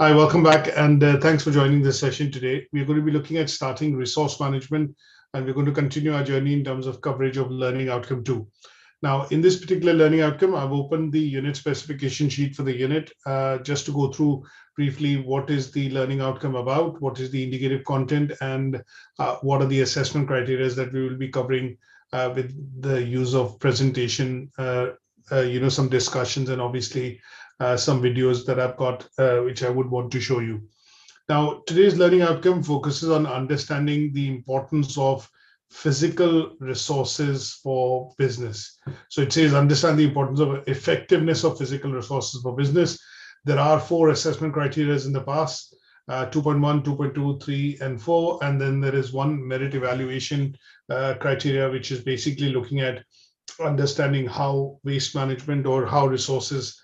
Hi, welcome back, and thanks for joining this session today. We're going to be looking at starting resource management, and we're going to continue our journey in terms of coverage of learning outcome 2. Now, in this particular learning outcome, I've opened the unit specification sheet for the unit just to go through briefly what is the learning outcome about, what is the indicative content, and what are the assessment criteria that we will be covering with the use of presentation, some discussions, and obviously some videos that I've got, which I would want to show you. Now, today's learning outcome focuses on understanding the importance of physical resources for business. So it says understand the importance of effectiveness of physical resources for business. There are 4 assessment criteria in the past, 2.1, 2.2, 3, and 4. And then there is one merit evaluation criteria, which is basically looking at understanding how waste management or how resources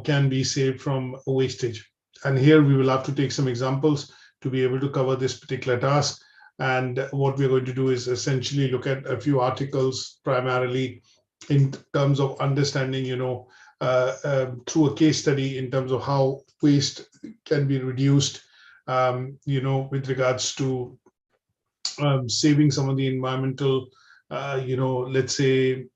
can be saved from wastage. And here we will have to take some examples to be able to cover this particular task. And what we're going to do is essentially look at a few articles, primarily in terms of understanding, through a case study in terms of how waste can be reduced, with regards to saving some of the environmental, let's say,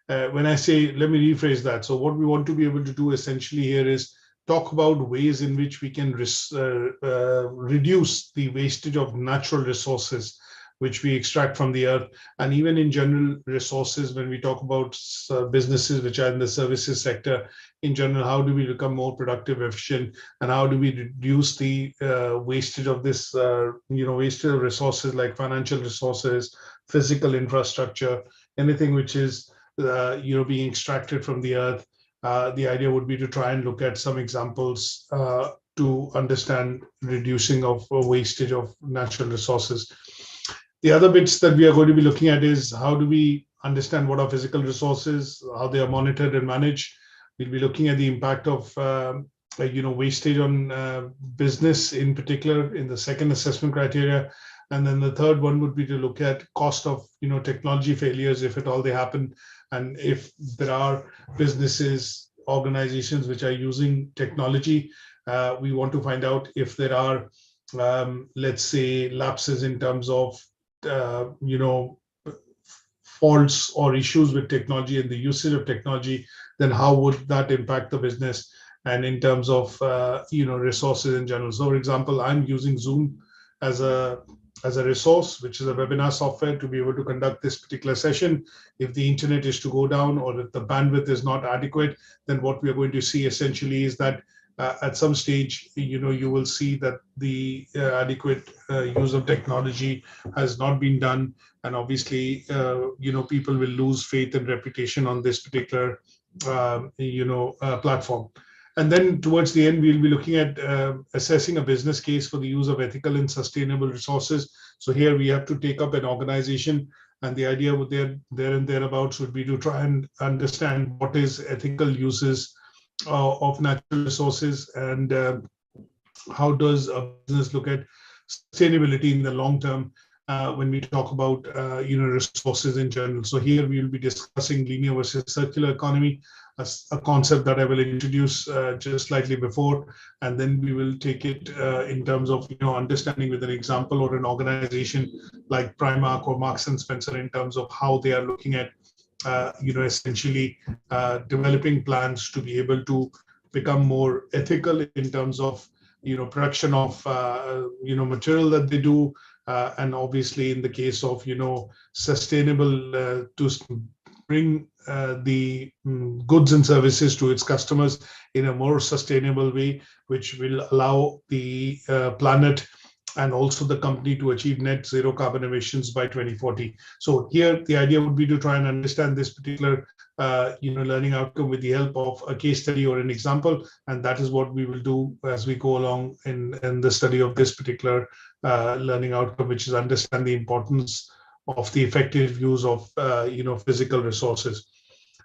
when I say, let me rephrase that. So what we want to be able to do essentially here is talk about ways in which we can reduce the wastage of natural resources which we extract from the earth, and even in general resources. When we talk about businesses which are in the services sector in general, how do we become more productive, efficient, and how do we reduce the wastage of this, wastage of resources like financial resources, physical infrastructure, anything which is being extracted from the earth. The idea would be to try and look at some examples to understand reducing of wastage of natural resources. The other bits that we are going to be looking at is how do we understand what are physical resources, how they are monitored and managed. We'll be looking at the impact of wastage on business in particular in the second assessment criteria. And then the third one would be to look at cost of technology failures, if at all they happen, and if there are businesses, organizations which are using technology, we want to find out if there are, let's say, lapses in terms of, faults or issues with technology and the usage of technology, then how would that impact the business? And in terms of, resources in general. So, for example, I'm using Zoom as a resource, which is a webinar software, to be able to conduct this particular session. If the internet is to go down or if the bandwidth is not adequate, then what we are going to see essentially is that at some stage, you will see that the adequate use of technology has not been done. And obviously, people will lose faith and reputation on this particular, platform. And then towards the end, we'll be looking at assessing a business case for the use of ethical and sustainable resources. So here we have to take up an organization, and the idea with there and thereabouts would be to try and understand what is ethical uses of natural resources, and how does a business look at sustainability in the long term when we talk about resources in general. So here we will be discussing linear versus circular economy, a concept that I will introduce just slightly before, and then we will take it in terms of understanding with an example or an organization like Primark or Marks and Spencer in terms of how they are looking at essentially developing plans to be able to become more ethical in terms of production of material that they do, and obviously in the case of sustainable to bring the goods and services to its customers in a more sustainable way, which will allow the planet and also the company to achieve net zero carbon emissions by 2040. So here the idea would be to try and understand this particular learning outcome with the help of a case study or an example, and that is what we will do as we go along in the study of this particular learning outcome, which is understand the importance of the effective use of physical resources.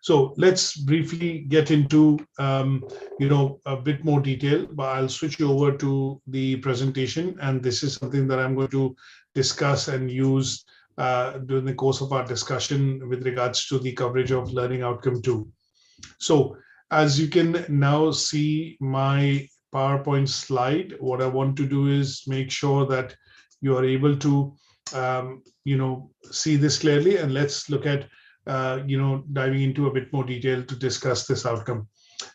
So let's briefly get into a bit more detail, but I'll switch you over to the presentation, and this is something that I'm going to discuss and use during the course of our discussion with regards to the coverage of learning outcome 2. So as you can now see my PowerPoint slide. What I want to do is make sure that you are able to, see this clearly, and let's look at, diving into a bit more detail to discuss this outcome.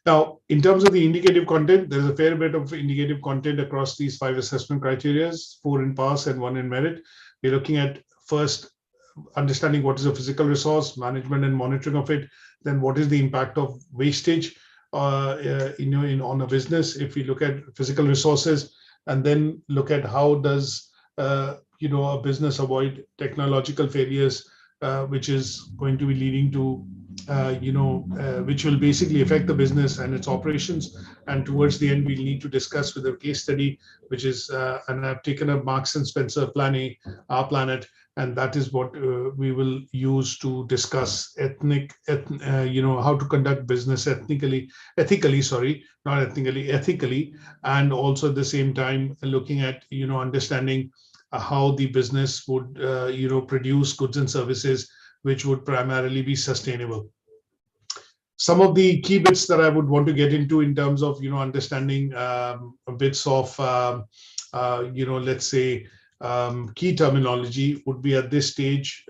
Now, in terms of the indicative content, there's a fair bit of indicative content across these 5 assessment criteria, 4 in pass and 1 in merit. We're looking at first understanding what is a physical resource, management and monitoring of it, then what is the impact of wastage on a business if we look at physical resources, and then look at how does a business avoid technological failures, which is going to be leading to which will basically affect the business and its operations. And towards the end, we'll need to discuss with a case study, which is, and I've taken up Marks and Spencer Plan A, Our Planet, and that is what we will use to discuss how to conduct business ethically, and also at the same time looking at understanding how the business would produce goods and services which would primarily be sustainable. Some of the key bits that I would want to get into in terms of understanding bits of let's say key terminology would be at this stage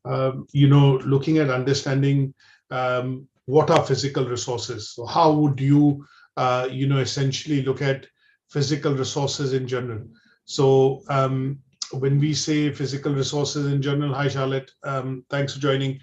looking at understanding what are physical resources. So how would you essentially look at physical resources in general? So when we say physical resources in general, hi Charlotte, thanks for joining.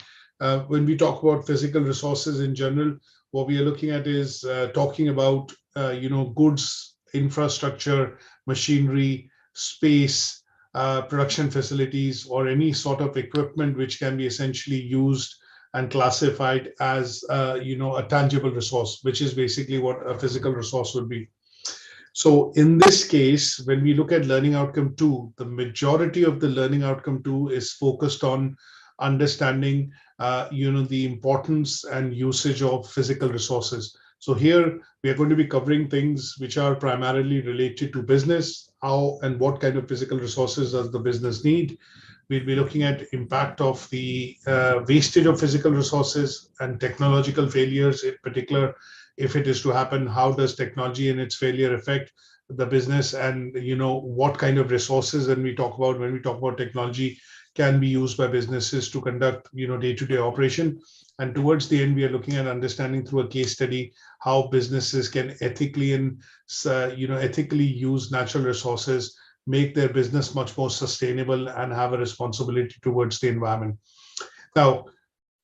When we talk about physical resources in general, what we are looking at is talking about goods, infrastructure, machinery, space, production facilities, or any sort of equipment which can be essentially used and classified as a tangible resource, which is basically what a physical resource would be. So in this case, when we look at learning outcome 2, the majority of the learning outcome 2 is focused on understanding the importance and usage of physical resources. So here we are going to be covering things which are primarily related to business, how and what kind of physical resources does the business need. We'll be looking at impact of the wastage of physical resources and technological failures in particular. If it is to happen, how does technology and its failure affect the business, and what kind of resources when we talk about technology can be used by businesses to conduct day-to-day operation. And towards the end, we are looking at understanding through a case study how businesses can ethically use natural resources, make their business much more sustainable, and have a responsibility towards the environment. Now,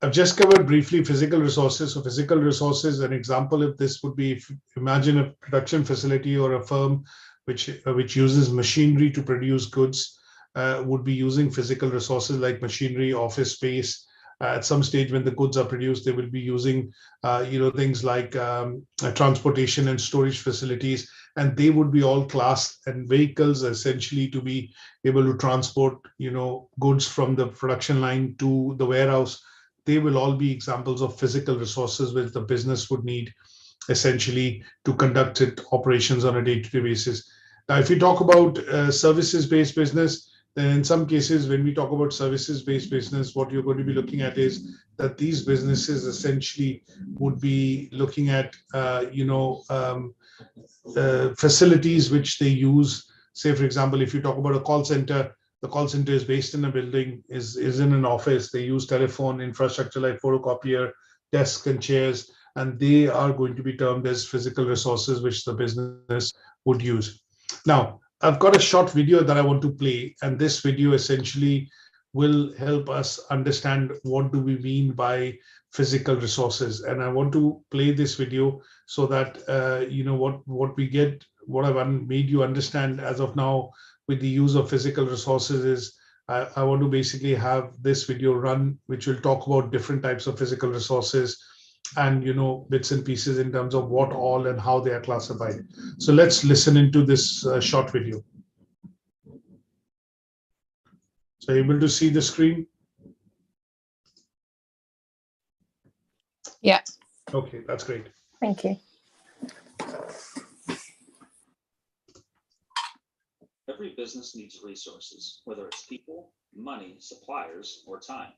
I've just covered briefly physical resources. So physical resources, an example of this would be, imagine a production facility or a firm which uses machinery to produce goods, would be using physical resources like machinery, office space. At some stage when the goods are produced, they will be using things like transportation and storage facilities, and they would be all classed and vehicles essentially to be able to transport goods from the production line to the warehouse. They will all be examples of physical resources which the business would need essentially to conduct its operations on a day-to-day basis. Now, if you talk about services-based business, then in some cases, when we talk about services-based business, what you're going to be looking at is that these businesses essentially would be looking at facilities which they use. Say, for example, if you talk about a call center, the call center is based in a building, is in an office. They use telephone infrastructure like photocopier, desks and chairs, and they are going to be termed as physical resources which the business would use. Now, I've got a short video that I want to play, and this video essentially will help us understand what do we mean by physical resources. And I want to play this video so that what I've made you understand as of now with the use of physical resources is I want to basically have this video run, which will talk about different types of physical resources and bits and pieces in terms of what all and how they are classified. So let's listen into this short video. So able to see the screen? Yeah. Okay, that's great. Thank you. Every business needs resources, whether it's people, money, suppliers, or time.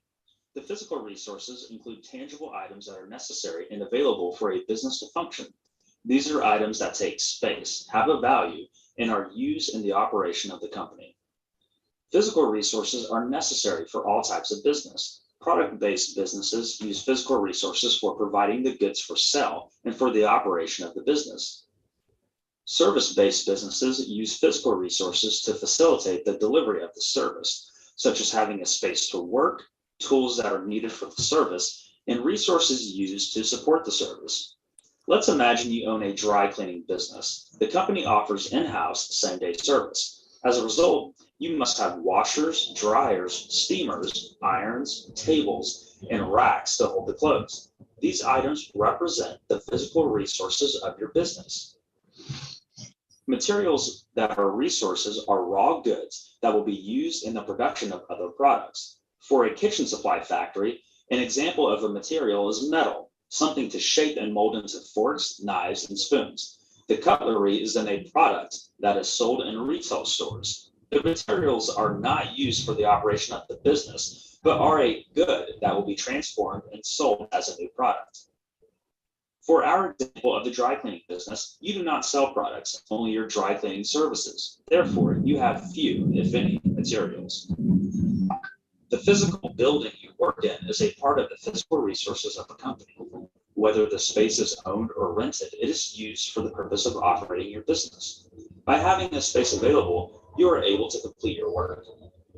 The physical resources include tangible items that are necessary and available for a business to function. These are items that take space, have a value, and are used in the operation of the company. Physical resources are necessary for all types of business. Product-based businesses use physical resources for providing the goods for sale and for the operation of the business. Service-based businesses use physical resources to facilitate the delivery of the service, such as having a space to work, tools that are needed for the service, and resources used to support the service. Let's imagine you own a dry cleaning business. The company offers in-house same-day service. As a result, you must have washers, dryers, steamers, irons, tables, and racks to hold the clothes. These items represent the physical resources of your business. Materials that are resources are raw goods that will be used in the production of other products. For a kitchen supply factory, an example of a material is metal, something to shape and mold into forks, knives, and spoons. The cutlery is then a product that is sold in retail stores. The materials are not used for the operation of the business, but are a good that will be transformed and sold as a new product. For our example of the dry cleaning business, you do not sell products, only your dry cleaning services. Therefore, you have few, if any, materials. The physical building you work in is a part of the physical resources of a company. Whether the space is owned or rented, it is used for the purpose of operating your business. By having this space available, you are able to complete your work.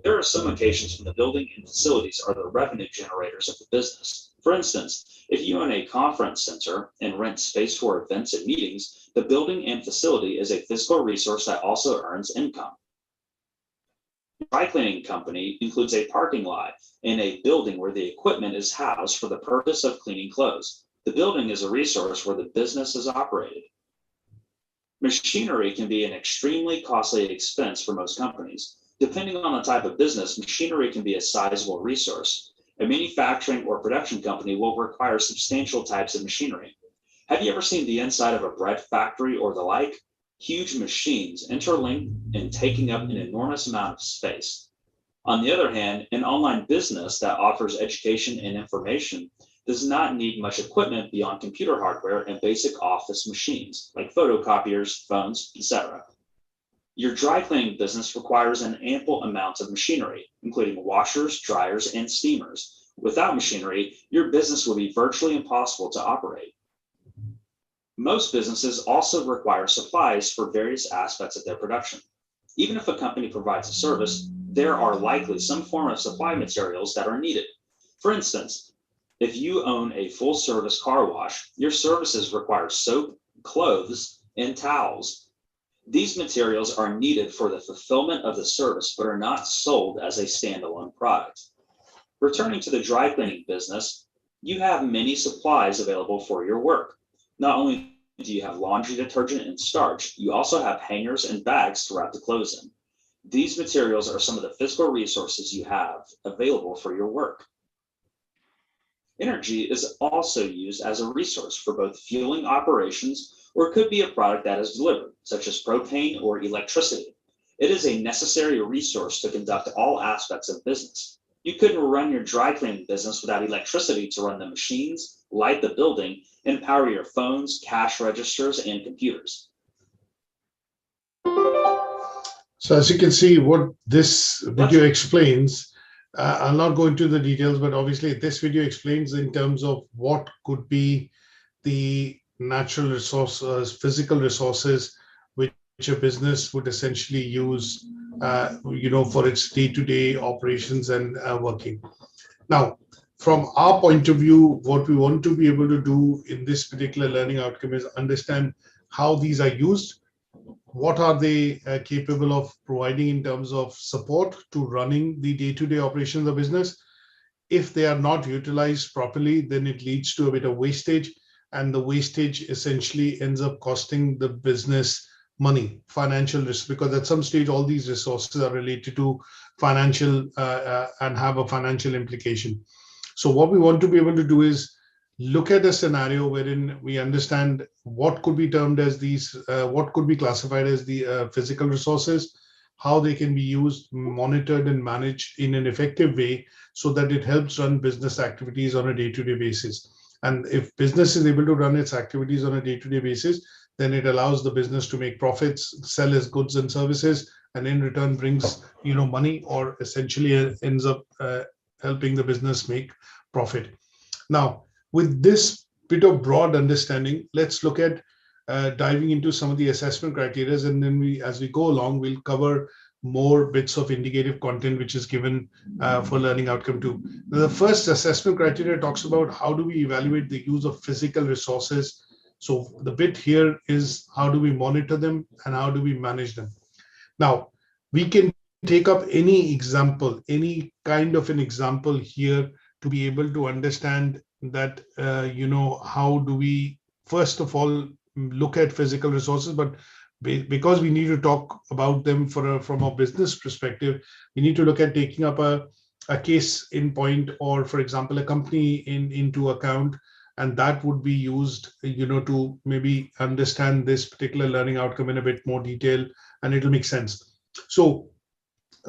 There are some occasions when the building and facilities are the revenue generators of the business. For instance, if you own a conference center and rent space for events and meetings, the building and facility is a physical resource that also earns income. A dry cleaning company includes a parking lot and a building where the equipment is housed for the purpose of cleaning clothes. The building is a resource where the business is operated. Machinery can be an extremely costly expense for most companies. Depending on the type of business, machinery can be a sizable resource. A manufacturing or production company will require substantial types of machinery. Have you ever seen the inside of a bread factory or the like? Huge machines interlinked and taking up an enormous amount of space. On the other hand, an online business that offers education and information does not need much equipment beyond computer hardware and basic office machines like photocopiers, phones, etc. Your dry cleaning business requires an ample amount of machinery, including washers, dryers, and steamers. Without machinery, your business will be virtually impossible to operate. Most businesses also require supplies for various aspects of their production. Even if a company provides a service, there are likely some form of supply materials that are needed. For instance, if you own a full-service car wash, your services require soap, clothes, and towels. These materials are needed for the fulfillment of the service, but are not sold as a standalone product. Returning to the dry cleaning business, you have many supplies available for your work. Not only do you have laundry detergent and starch, you also have hangers and bags to wrap the clothes in. These materials are some of the physical resources you have available for your work. Energy is also used as a resource for both fueling operations, or it could be a product that is delivered, such as propane or electricity. It is a necessary resource to conduct all aspects of business. You couldn't run your dry cleaning business without electricity to run the machines, light the building, and power your phones, cash registers, and computers. So as you can see, what this video explains, I'll not go into the details, but obviously this video explains in terms of what could be the natural resources, physical resources, which a business would essentially use, for its day-to-day operations and working. Now, from our point of view, what we want to be able to do in this particular learning outcome is understand how these are used. What are they capable of providing in terms of support to running the day-to-day operations of business? If they are not utilized properly, then it leads to a bit of wastage, and the wastage essentially ends up costing the business money, financial risk, because at some stage, all these resources are related to financial and have a financial implication. So what we want to be able to do is look at a scenario wherein we understand what could be termed as these, what could be classified as the physical resources, how they can be used, monitored, and managed in an effective way so that it helps run business activities on a day-to-day basis. And if business is able to run its activities on a day-to-day basis, then it allows the business to make profits, sell its goods and services, and in return brings money, or essentially ends up helping the business make profit. Now, with this bit of broad understanding, let's look at diving into some of the assessment criteria, and then as we go along, we'll cover more bits of indicative content which is given for learning outcome 2. The first assessment criteria talks about how do we evaluate the use of physical resources. So the bit here is how do we monitor them and how do we manage them. Now, we can take up any example, any kind of an example here to be able to understand that, how do we, first of all, look at physical resources, but because we need to talk about them from a business perspective, we need to look at taking up a case in point, or for example, a company into account, and that would be used, to maybe understand this particular learning outcome in a bit more detail, and it'll make sense. So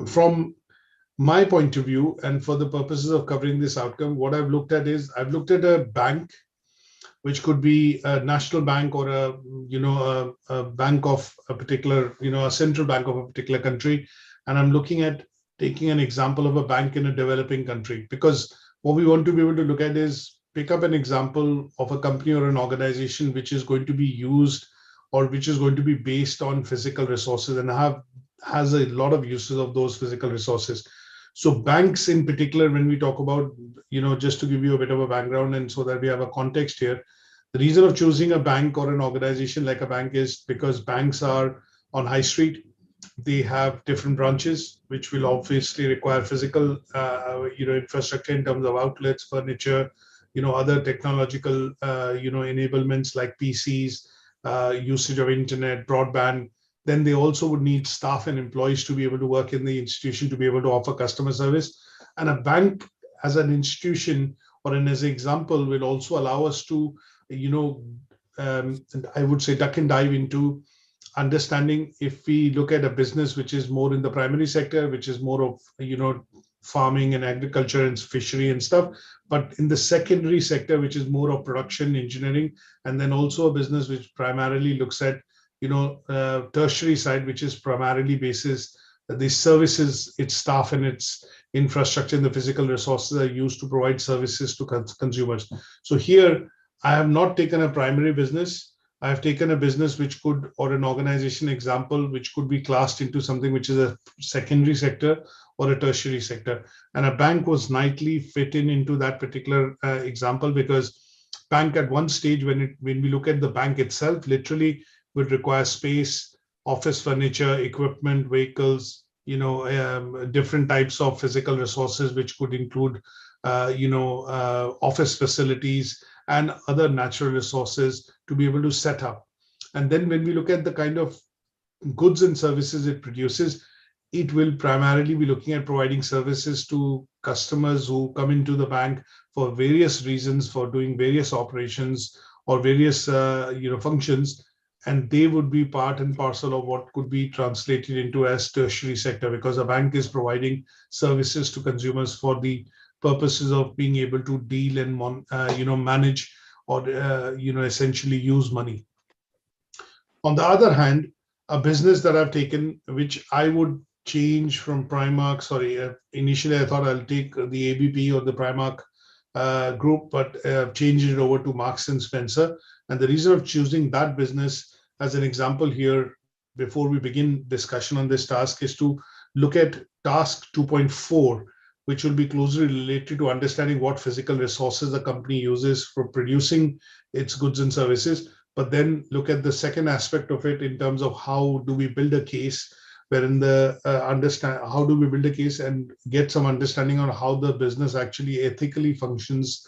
from my point of view, and for the purposes of covering this outcome, what I've looked at is I've looked at a bank, which could be a national bank or a bank of a particular, a central bank of a particular country. And I'm looking at taking an example of a bank in a developing country, because what we want to be able to look at is pick up an example of a company or an organization which is going to be used, or which is going to be based on physical resources and has a lot of uses of those physical resources. So banks in particular, when we talk about, just to give you a bit of a background and so that we have a context here, the reason of choosing a bank or an organization like a bank is because banks are on high street. They have different branches, which will obviously require physical, infrastructure in terms of outlets, furniture, other technological, enablements like PCs, usage of internet, broadband. Then they also would need staff and employees to be able to work in the institution to be able to offer customer service. And a bank as an institution, or as an example, will also allow us to, I would say, duck and dive into understanding if we look at a business which is more in the primary sector, which is more of, farming and agriculture and fishery and stuff, but in the secondary sector, which is more of production, engineering, and then also a business which primarily looks at tertiary side, which is primarily basis the services, its staff and its infrastructure and the physical resources are used to provide services to consumers. So here, I have not taken a primary business. I have taken a business which could, or an organization example, which could be classed into something which is a secondary sector or a tertiary sector. And a bank was nicely fit into that particular example, because bank at one stage, when we look at the bank itself, literally would require space, office furniture, equipment, vehicles, different types of physical resources, which could include, office facilities and other natural resources to be able to set up. And then when we look at the kind of goods and services it produces, it will primarily be looking at providing services to customers who come into the bank for various reasons, for doing various operations or various, functions. And they would be part and parcel of what could be translated into as tertiary sector, because a bank is providing services to consumers for the purposes of being able to deal and manage or essentially use money. On the other hand, a business that I've taken, which I would change from Primark. Initially I thought I'll take the ABP or the Primark group, but changed it over to Marks and Spencer. And the reason of choosing that business as an example here, before we begin discussion on this task, is to look at task 2.4, which will be closely related to understanding what physical resources the company uses for producing its goods and services. But then look at the second aspect of it in terms of how do we build a case, wherein how do we build a case and get some understanding on how the business actually ethically functions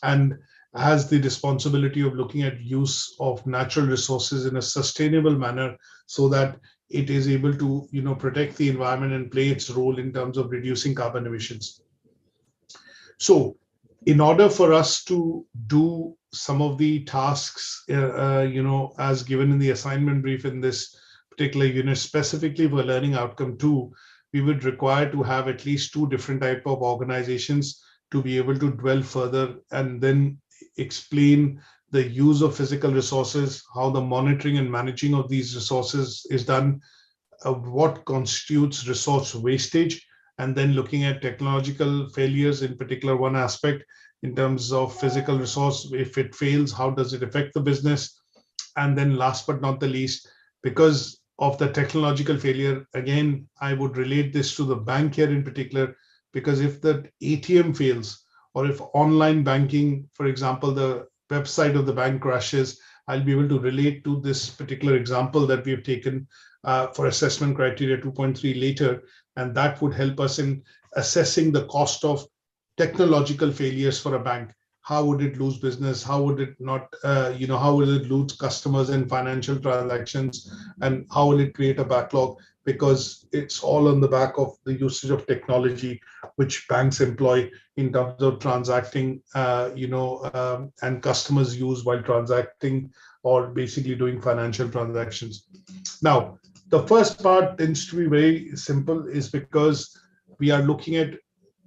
and has the responsibility of looking at use of natural resources in a sustainable manner, so that it is able to protect the environment and play its role in terms of reducing carbon emissions. So in order for us to do some of the tasks as given in the assignment brief in this particular unit, specifically for learning outcome 2, we would require to have at least 2 different type of organizations to be able to dwell further and then explain the use of physical resources, how the monitoring and managing of these resources is done, what constitutes resource wastage, and then looking at technological failures, in particular one aspect in terms of physical resource. If it fails, how does it affect the business? And then last but not the least, because of the technological failure, again, I would relate this to the bank here in particular, because if the ATM fails, or if online banking, for example, the website of the bank crashes, I'll be able to relate to this particular example that we've taken for assessment criteria 2.3 later, and that would help us in assessing the cost of technological failures for a bank. How would it lose business? How would it not, how will it lose customers and financial transactions? And how will it create a backlog? Because it's all on the back of the usage of technology, which banks employ in terms of transacting, and customers use while transacting or basically doing financial transactions. Now, the first part tends to be very simple, is because we are looking at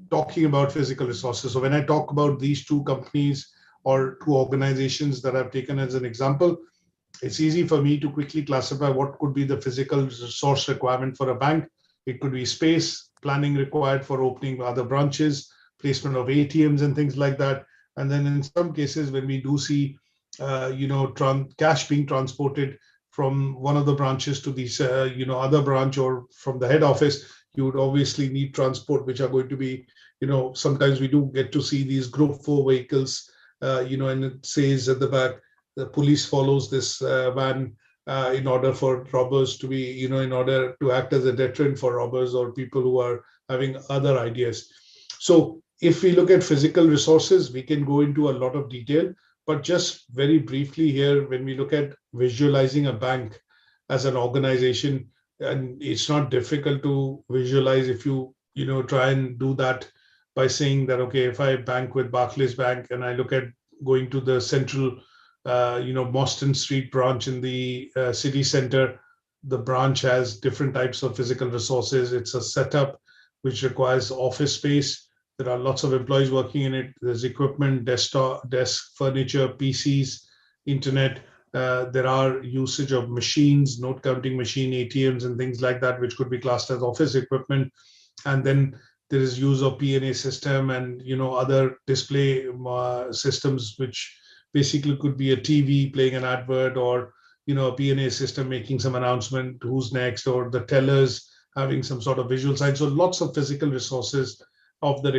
talking about physical resources. So when I talk about these two companies or two organizations that I've taken as an example, it's easy for me to quickly classify what could be the physical resource requirement for a bank. It could be space, planning required for opening other branches, placement of ATMs and things like that. And then in some cases, when we do see, cash being transported from one of the branches to these, other branch, or from the head office, you would obviously need transport, which are going to be, sometimes we do get to see these group 4 vehicles, and it says at the back, the police follows this van in order for robbers to be, in order to act as a deterrent for robbers or people who are having other ideas. So if we look at physical resources, we can go into a lot of detail, but just very briefly here, when we look at visualizing a bank as an organization, and it's not difficult to visualize if you try and do that by saying that, okay, if I bank with Barclays Bank and I look at going to the central Boston Street branch in the city center, the branch has different types of physical resources. It's a setup which requires office space. There are lots of employees working in it. There's equipment, desktop, desk, furniture, PCs, internet. There are usage of machines, note counting machine, ATMs, and things like that, which could be classed as office equipment. And then there is use of P&A system and other display systems, which basically could be a TV playing an advert, or a P&A system making some announcement, who's next, or the tellers having some sort of visual sign. So lots of physical resources of the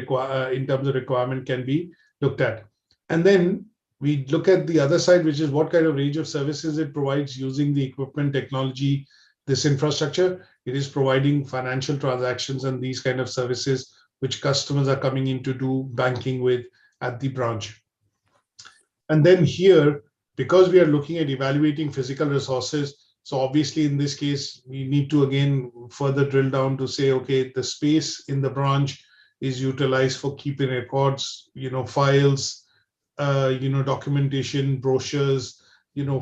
in terms of requirement can be looked at. And then we look at the other side, which is what kind of range of services it provides using the equipment, technology, this infrastructure. It is providing financial transactions and these kind of services which customers are coming in to do banking with at the branch. And then here, because we are looking at evaluating physical resources, so obviously in this case, we need to again further drill down to say, okay, the space in the branch is utilized for keeping records, files, documentation, brochures,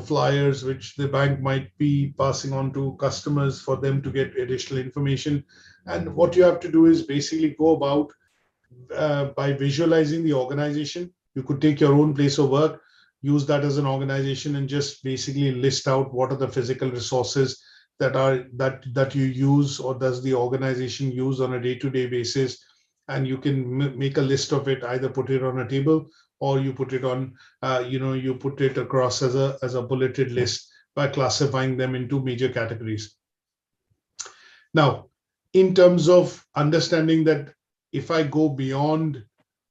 flyers, which the bank might be passing on to customers for them to get additional information. And what you have to do is basically go about by visualizing the organization. You could take your own place of work, use that as an organization, and just basically list out what are the physical resources that you use, or does the organization use on a day-to-day basis. And you can make a list of it, either put it on a table, or you put it on, you put it across as a bulleted list by classifying them into major categories. Now, in terms of understanding that, if I go beyond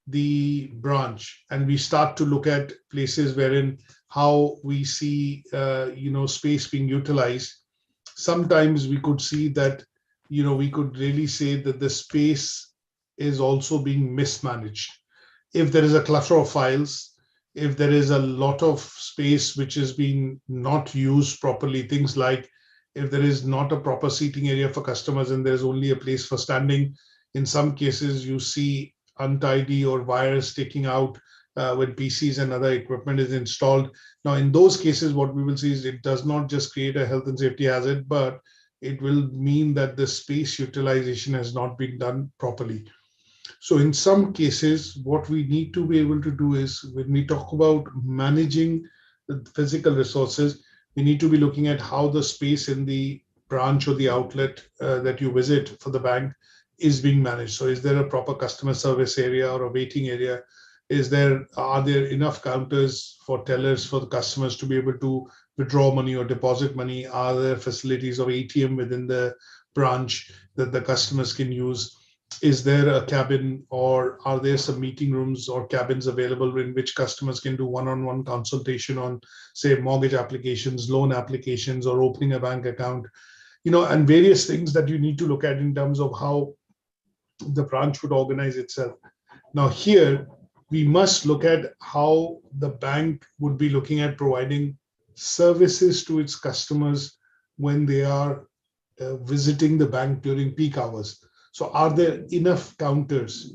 the branch and we start to look at places wherein how we see, space being utilized, sometimes we could see that, we could really say that the space is also being mismanaged. If there is a clutter of files, if there is a lot of space which is being not used properly, things like if there is not a proper seating area for customers and there's only a place for standing. In some cases, you see untidy or wires sticking out when PCs and other equipment is installed. Now, in those cases, what we will see is it does not just create a health and safety hazard, but it will mean that the space utilization has not been done properly. So in some cases, what we need to be able to do is when we talk about managing the physical resources, we need to be looking at how the space in the branch or the outlet that you visit for the bank is being managed. So is there a proper customer service area or a waiting area? Are there enough counters for tellers for the customers to be able to withdraw money or deposit money? Are there facilities of ATM within the branch that the customers can use? Is there a cabin, or are there some meeting rooms or cabins available in which customers can do one-on-one consultation on, say, mortgage applications, loan applications, or opening a bank account, and various things that you need to look at in terms of how the branch would organize itself. Now, here we must look at how the bank would be looking at providing services to its customers when they are visiting the bank during peak hours. So are there enough counters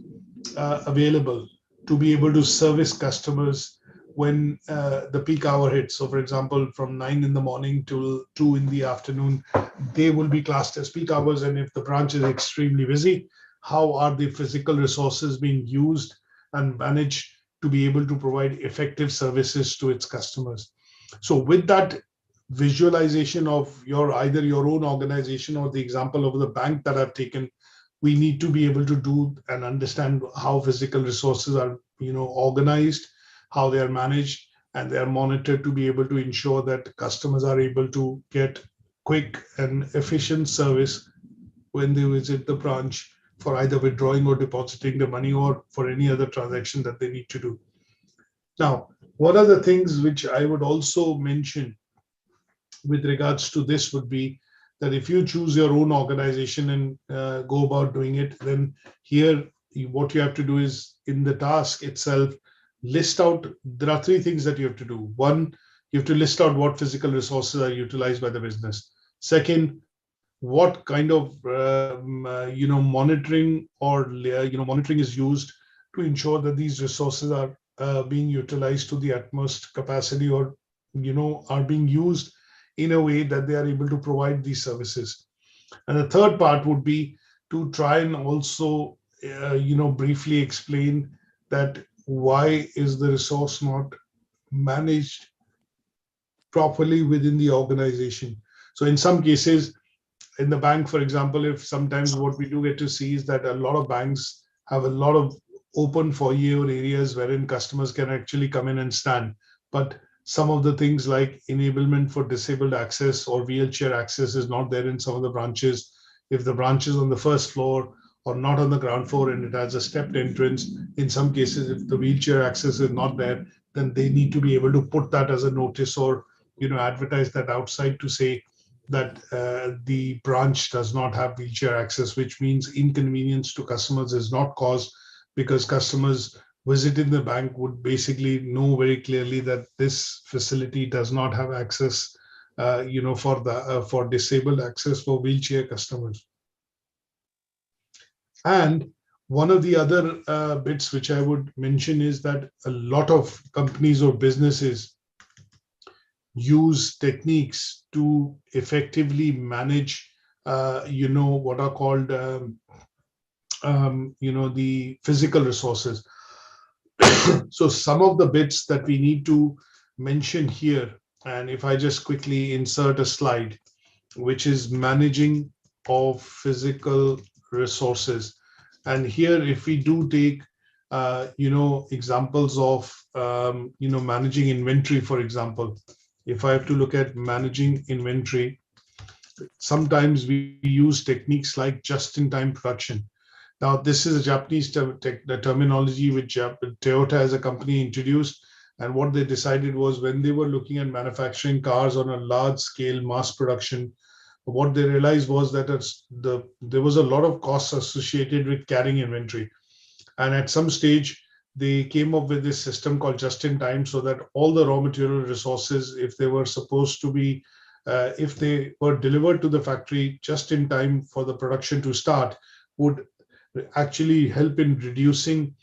available to be able to service customers when the peak hour hits? So for example, from 9 in the morning till 2 in the afternoon, they will be classed as peak hours. And if the branch is extremely busy, how are the physical resources being used and managed to be able to provide effective services to its customers? So with that visualization of either your own organization or the example of the bank that I've taken, we need to be able to do and understand how physical resources are organized, how they are managed, and they are monitored to be able to ensure that customers are able to get quick and efficient service when they visit the branch for either withdrawing or depositing the money or for any other transaction that they need to do. Now, one of the things which I would also mention with regards to this would be that if you choose your own organization and go about doing it, then here what you have to do is in the task itself, list out, there are three things that you have to do. One, you have to list out what physical resources are utilized by the business. Second, what kind of monitoring or monitoring is used to ensure that these resources are being utilized to the utmost capacity, or are being used in a way that they are able to provide these services. And the third part would be to try and also briefly explain that why is the resource not managed properly within the organization. So in some cases, in the bank, for example, if sometimes what we do get to see is that a lot of banks have a lot of open foyer areas wherein customers can actually come in and stand. But some of the things like enablement for disabled access or wheelchair access is not there in some of the branches. If the branch is on the first floor or not on the ground floor and it has a stepped entrance, in some cases, if the wheelchair access is not there, then they need to be able to put that as a notice or advertise that outside to say that the branch does not have wheelchair access, which means inconvenience to customers is not caused, because customers visiting the bank would basically know very clearly that this facility does not have access, for disabled access for wheelchair customers. And one of the other bits which I would mention is that a lot of companies or businesses use techniques to effectively manage, what are called, the physical resources. So some of the bits that we need to mention here, and if I just quickly insert a slide, which is managing of physical resources. And here, if we do take, examples of, managing inventory, for example, if I have to look at managing inventory, sometimes we use techniques like just-in-time production. Now, this is a Japanese terminology which Toyota as a company introduced. And what they decided was, when they were looking at manufacturing cars on a large scale mass production, what they realized was that there was a lot of costs associated with carrying inventory. And at some stage, they came up with this system called just-in-time, so that all the raw material resources, if they were supposed to be, if they were delivered to the factory just in time for the production to start, would actually help in reducing,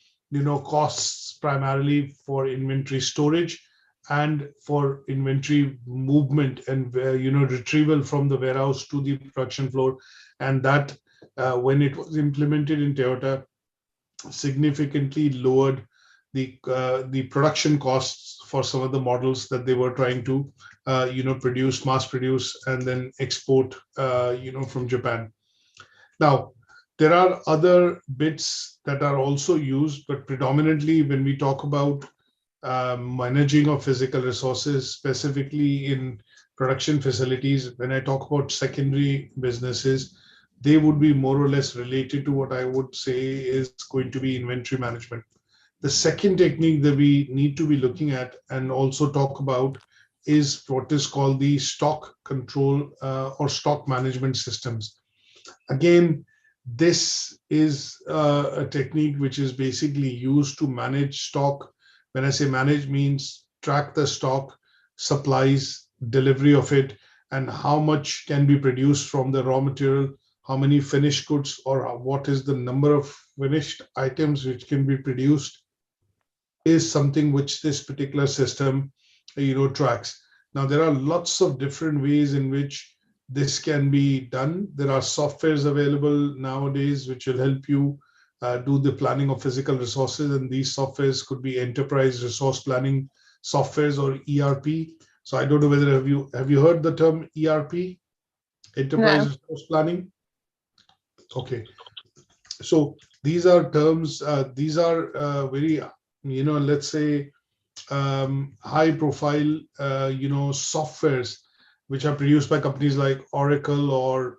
costs primarily for inventory storage and for inventory movement and, retrieval from the warehouse to the production floor. And that, when it was implemented in Toyota, significantly lowered the production costs for some of the models that they were trying to produce, mass produce, and then export from Japan. Now, there are other bits that are also used, but predominantly when we talk about managing of physical resources, specifically in production facilities, when I talk about secondary businesses, they would be more or less related to what I would say is going to be inventory management. The second technique that we need to be looking at and also talk about is what is called the stock control or stock management systems. Again, this is a technique which is basically used to manage stock. When I say manage, means track the stock, supplies, delivery of it, and how much can be produced from the raw material, how many finished goods, or what is the number of finished items which can be produced, is something which this particular system tracks. Now, there are lots of different ways in which this can be done. There are softwares available nowadays which will help you do the planning of physical resources, and these softwares could be enterprise resource planning softwares or ERP. So I don't know whether have you heard the term ERP, enterprise resource planning? Okay, so these are terms. These are very let's say high profile softwares which are produced by companies like Oracle, or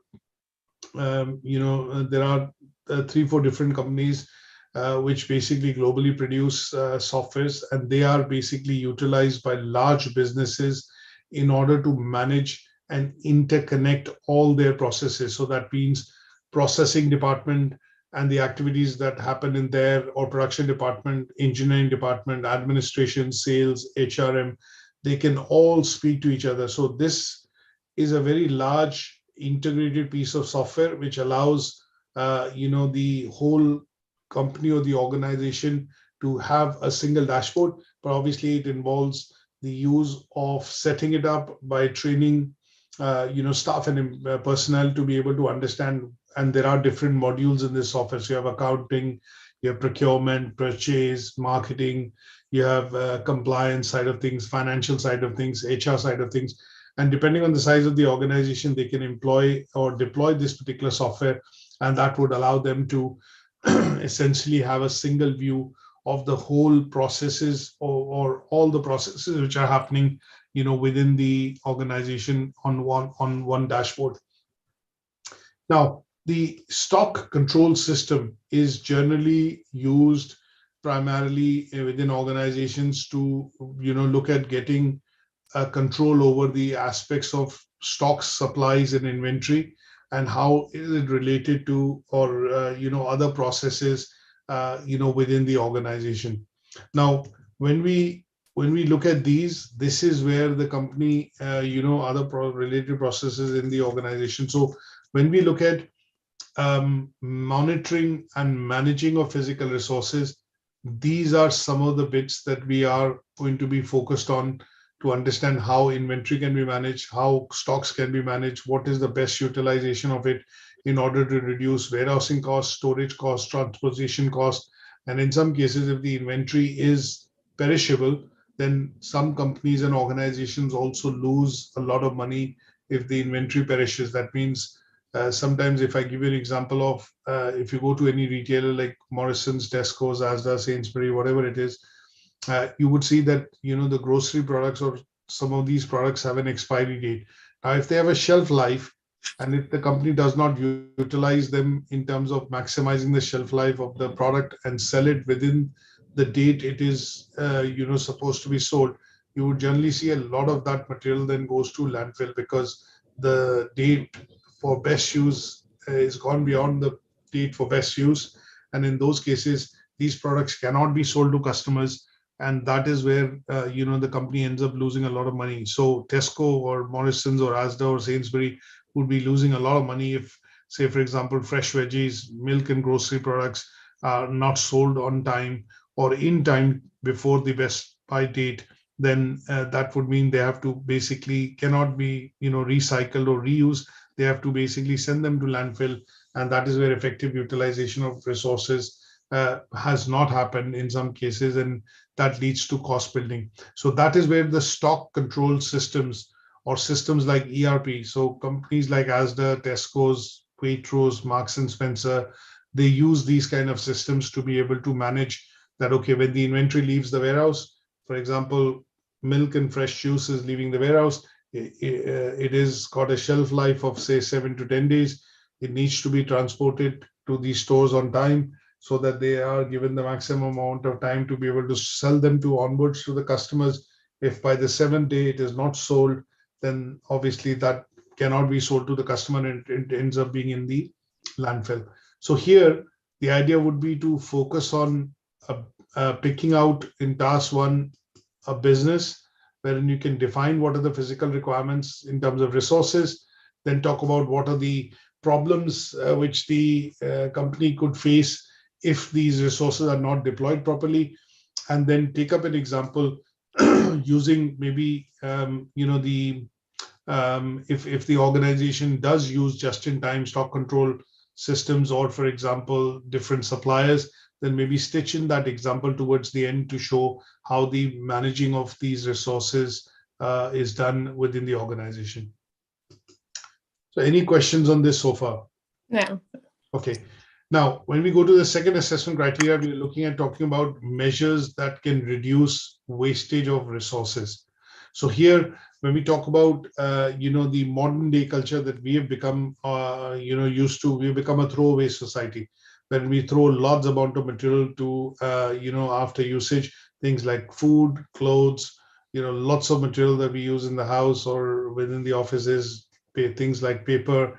there are 3-4 different companies which basically globally produce softwares, and they are basically utilized by large businesses in order to manage and interconnect all their processes. So that means processing department and the activities that happen in there, or production department, engineering department, administration, sales, HRM, they can all speak to each other. So this is a very large integrated piece of software which allows the whole company or the organization to have a single dashboard. But obviously it involves the use of setting it up by training staff and personnel to be able to understand. And there are different modules in this software. So you have accounting, you have procurement, purchase, marketing, you have compliance side of things, financial side of things, HR side of things. And depending on the size of the organization, they can employ or deploy this particular software, and that would allow them to essentially have a single view of the whole processes, or all the processes which are happening within the organization on one dashboard. Now, the stock control system is generally used primarily within organizations to look at getting control over the aspects of stocks, supplies, and inventory, and how is it related to, or other processes within the organization. Now, when we look at these, this is where the company other related processes in the organization. So when we look at monitoring and managing of physical resources, these are some of the bits that we are going to be focused on to understand how inventory can be managed, how stocks can be managed, what is the best utilization of it in order to reduce warehousing costs, storage costs, transportation costs. And in some cases, if the inventory is perishable, then some companies and organizations also lose a lot of money if the inventory perishes. That means sometimes, if I give you an example of, if you go to any retailer like Morrison's, Tesco's, Asda, Sainsbury, whatever it is, you would see that the grocery products or some of these products have an expiry date. Now, if they have a shelf life, and if the company does not utilize them in terms of maximizing the shelf life of the product and sell it within the date it is supposed to be sold, you would generally see a lot of that material then goes to landfill, because the date for best use is gone beyond the date for best use. And in those cases, these products cannot be sold to customers, and that is where the company ends up losing a lot of money. So Tesco or Morrison's or Asda or Sainsbury would be losing a lot of money if, say, for example, fresh veggies, milk and grocery products are not sold on time or in time before the best buy date. Then that would mean they have to basically cannot be recycled or reused. They have to basically send them to landfill, and that is where effective utilization of resources has not happened in some cases, and that leads to cost building. So that is where the stock control systems or systems like ERP, so companies like Asda, Tesco's, Waitrose, Marks and Spencer, they use these kind of systems to be able to manage that. Okay, when the inventory leaves the warehouse, for example, milk and fresh juice is leaving the warehouse, it is got a shelf life of say 7 to 10 days. It needs to be transported to these stores on time so that they are given the maximum amount of time to be able to sell them to onwards to the customers. If by the 7th day it is not sold, then obviously that cannot be sold to the customer and it ends up being in the landfill. So here, the idea would be to focus on picking out in task one a business wherein you can define what are the physical requirements in terms of resources, then talk about what are the problems which the company could face if these resources are not deployed properly, and then take up an example using maybe if the organization does use just-in-time stock control systems, or for example different suppliers, then maybe stitch in that example towards the end to show how the managing of these resources is done within the organization. So any questions on this so far? No. Okay. Now, when we go to the second assessment criteria, we're looking at talking about measures that can reduce wastage of resources. So here, when we talk about, the modern day culture that we have become, used to, we've become a throwaway society. When we throw large amount of material to, after usage, things like food, clothes, lots of material that we use in the house or within the offices, things like paper,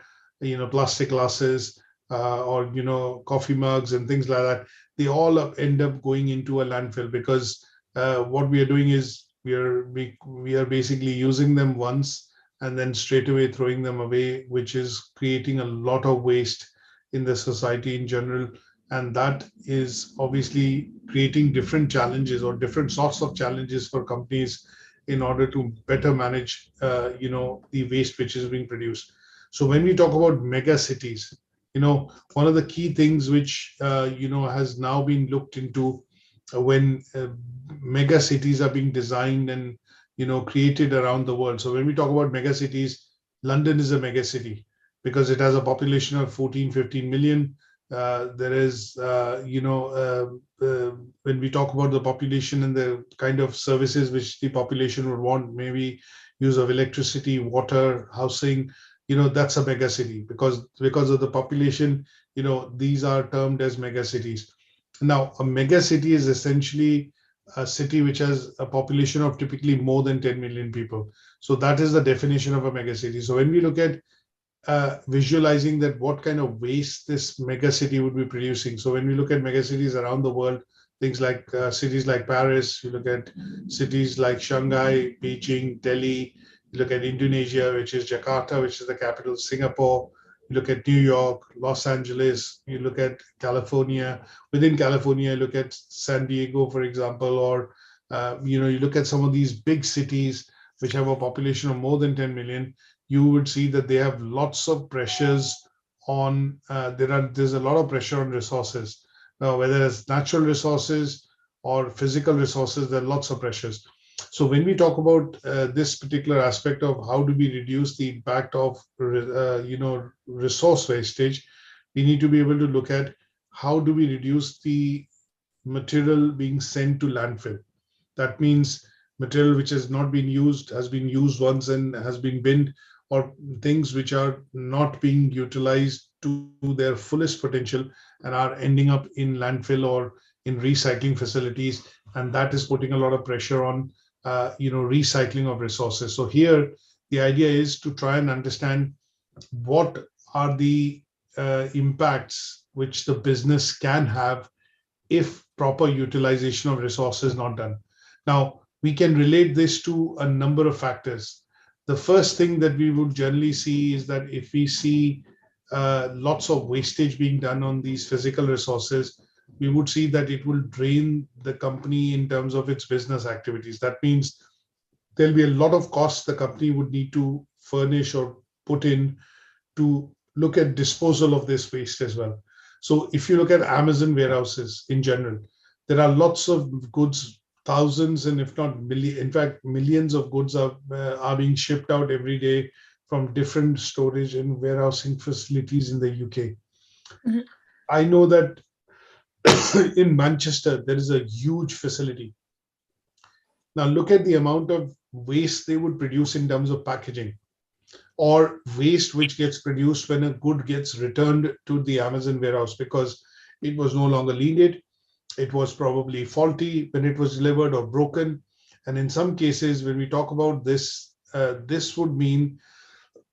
plastic glasses, or coffee mugs and things like that, they all end up going into a landfill because what we are doing is we are basically using them once and then straight away throwing them away, which is creating a lot of waste in the society in general, and that is obviously creating different challenges or different sorts of challenges for companies in order to better manage the waste which is being produced. So when we talk about mega cities, one of the key things which has now been looked into when mega cities are being designed and created around the world. So when we talk about mega cities, London is a mega city because it has a population of 14-15 million. There is when we talk about the population and the kind of services which the population would want, maybe use of electricity, water, housing, that's a mega city because of the population, these are termed as mega cities. Now, a mega city is essentially a city which has a population of typically more than 10 million people. So that is the definition of a mega city. So when we look at visualizing that what kind of waste this mega city would be producing. So when we look at mega cities around the world, things like cities like Paris, you look at cities like Shanghai, Beijing, Delhi, you look at Indonesia, which is Jakarta, which is the capital, Singapore, you look at New York, Los Angeles, you look at California. Within California, you look at San Diego, for example, or you look at some of these big cities which have a population of more than 10 million, you would see that they have lots of pressures on, there's a lot of pressure on resources. Now, whether it's natural resources or physical resources, there are lots of pressures. So when we talk about this particular aspect of how do we reduce the impact of, resource wastage, we need to be able to look at how do we reduce the material being sent to landfill. That means material which has not been used, has been used once and has been binned, or things which are not being utilized to their fullest potential and are ending up in landfill or in recycling facilities. And that is putting a lot of pressure on, recycling of resources. So here, the idea is to try and understand what are the impacts which the business can have if proper utilization of resources is not done. Now, we can relate this to a number of factors. The first thing that we would generally see is that if we see lots of wastage being done on these physical resources, we would see that it will drain the company in terms of its business activities. That means there'll be a lot of costs the company would need to furnish or put in to look at disposal of this waste as well. So if you look at Amazon warehouses in general, there are lots of goods, thousands and if not million, in fact, millions of goods are being shipped out every day from different storage and warehousing facilities in the UK. Mhm. I know that in Manchester, there is a huge facility. Now look at the amount of waste they would produce in terms of packaging, or waste which gets produced when a good gets returned to the Amazon warehouse because it was no longer needed. It was probably faulty when it was delivered or broken. And in some cases, when we talk about this, this would mean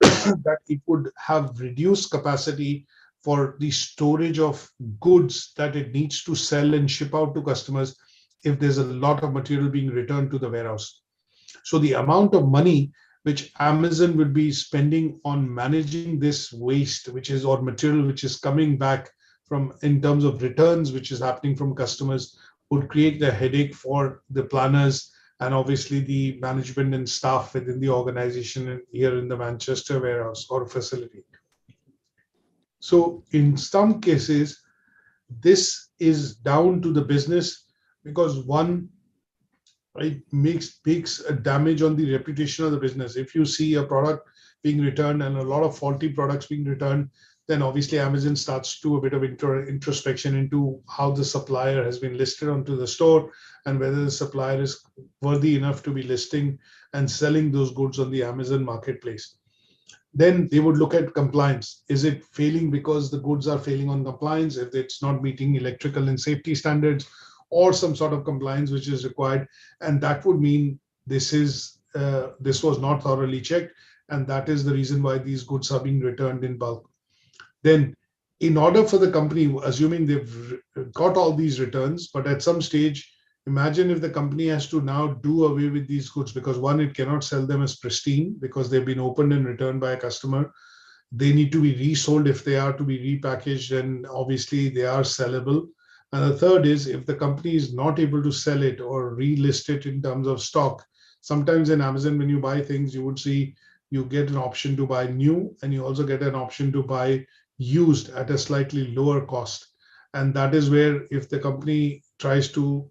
that it would have reduced capacity for the storage of goods that it needs to sell and ship out to customers if there's a lot of material being returned to the warehouse. So the amount of money which Amazon would be spending on managing this waste, which is or material which is coming back from in terms of returns, which is happening from customers, would create the headache for the planners and obviously the management and staff within the organization here in the Manchester warehouse or facility. So in some cases, this is down to the business because one, it makes a damage on the reputation of the business. If you see a product being returned and a lot of faulty products being returned, then obviously Amazon starts to do a bit of introspection into how the supplier has been listed onto the store and whether the supplier is worthy enough to be listing and selling those goods on the Amazon marketplace. Then they would look at compliance. Is it failing because the goods are failing on compliance, if it's not meeting electrical and safety standards, or some sort of compliance which is required? And that would mean this was not thoroughly checked, and that is the reason why these goods are being returned in bulk. Then, in order for the company, assuming they've got all these returns, but at some stage, imagine if the company has to now do away with these goods because one, it cannot sell them as pristine because they've been opened and returned by a customer. They need to be resold if they are to be repackaged, and obviously they are sellable. And the third is if the company is not able to sell it or relist it in terms of stock. Sometimes in Amazon, when you buy things, you would see you get an option to buy new, and you also get an option to buy used at a slightly lower cost. And that is where if the company tries to,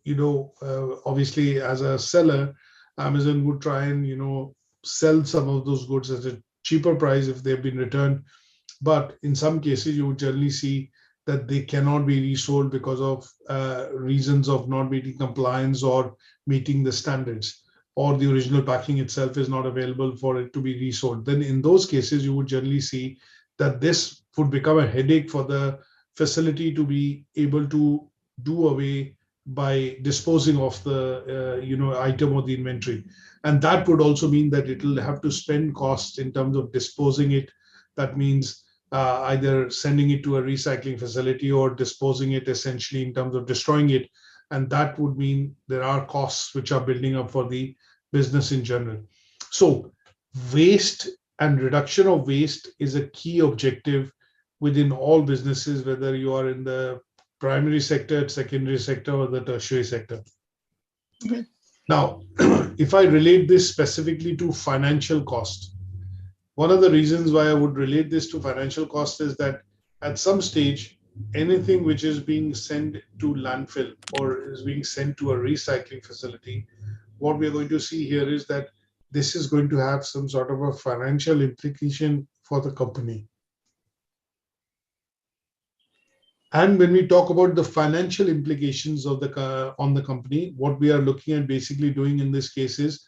obviously as a seller, Amazon would try and, sell some of those goods at a cheaper price if they've been returned. But in some cases, you would generally see that they cannot be resold because of reasons of not meeting compliance or meeting the standards, or the original packing itself is not available for it to be resold. Then in those cases, you would generally see that this would become a headache for the facility to be able to do away by disposing of the item or the inventory. And that would also mean that it will have to spend costs in terms of disposing it. That means either sending it to a recycling facility or disposing it essentially in terms of destroying it. And that would mean there are costs which are building up for the business in general. So waste and reduction of waste is a key objective within all businesses, whether you are in the primary sector, secondary sector, or the tertiary sector. Mm-hmm. Now, if I relate this specifically to financial cost, one of the reasons why I would relate this to financial cost is that at some stage, anything which is being sent to landfill or is being sent to a recycling facility, what we're going to see here is that this is going to have some sort of a financial implication for the company. And when we talk about the financial implications of on the company, what we are looking at basically doing in this case is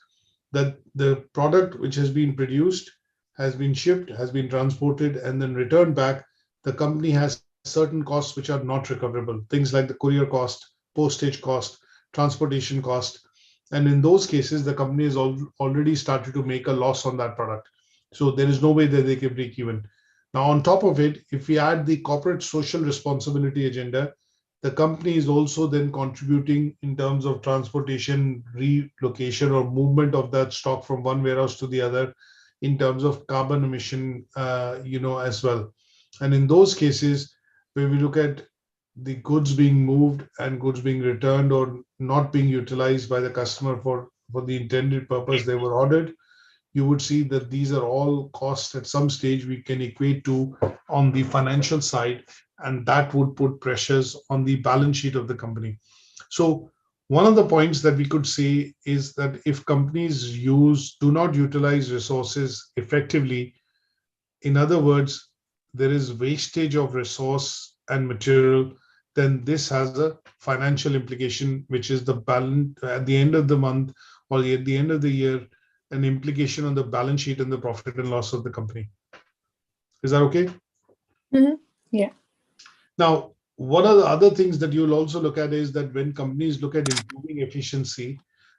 that the product which has been produced, has been shipped, has been transported, and then returned back, the company has certain costs which are not recoverable. Things like the courier cost, postage cost, transportation cost. And in those cases, the company has already started to make a loss on that product. So there is no way that they can break even. Now, on top of it, if we add the corporate social responsibility agenda, the company is also then contributing in terms of transportation, relocation, or movement of that stock from one warehouse to the other in terms of carbon emission, as well. And in those cases, when we look at the goods being moved and goods being returned or not being utilized by the customer for the intended purpose they were ordered, you would see that these are all costs at some stage we can equate to on the financial side, and that would put pressures on the balance sheet of the company. So one of the points that we could say is that if companies do not utilize resources effectively, in other words, there is wastage of resource and material, then this has a financial implication, which is the balance at the end of the month or at the end of the year, an implication on the balance sheet and the profit and loss of the company. Is that okay? Yeah. Now, one of the other things that you'll also look at is that when companies look at improving efficiency,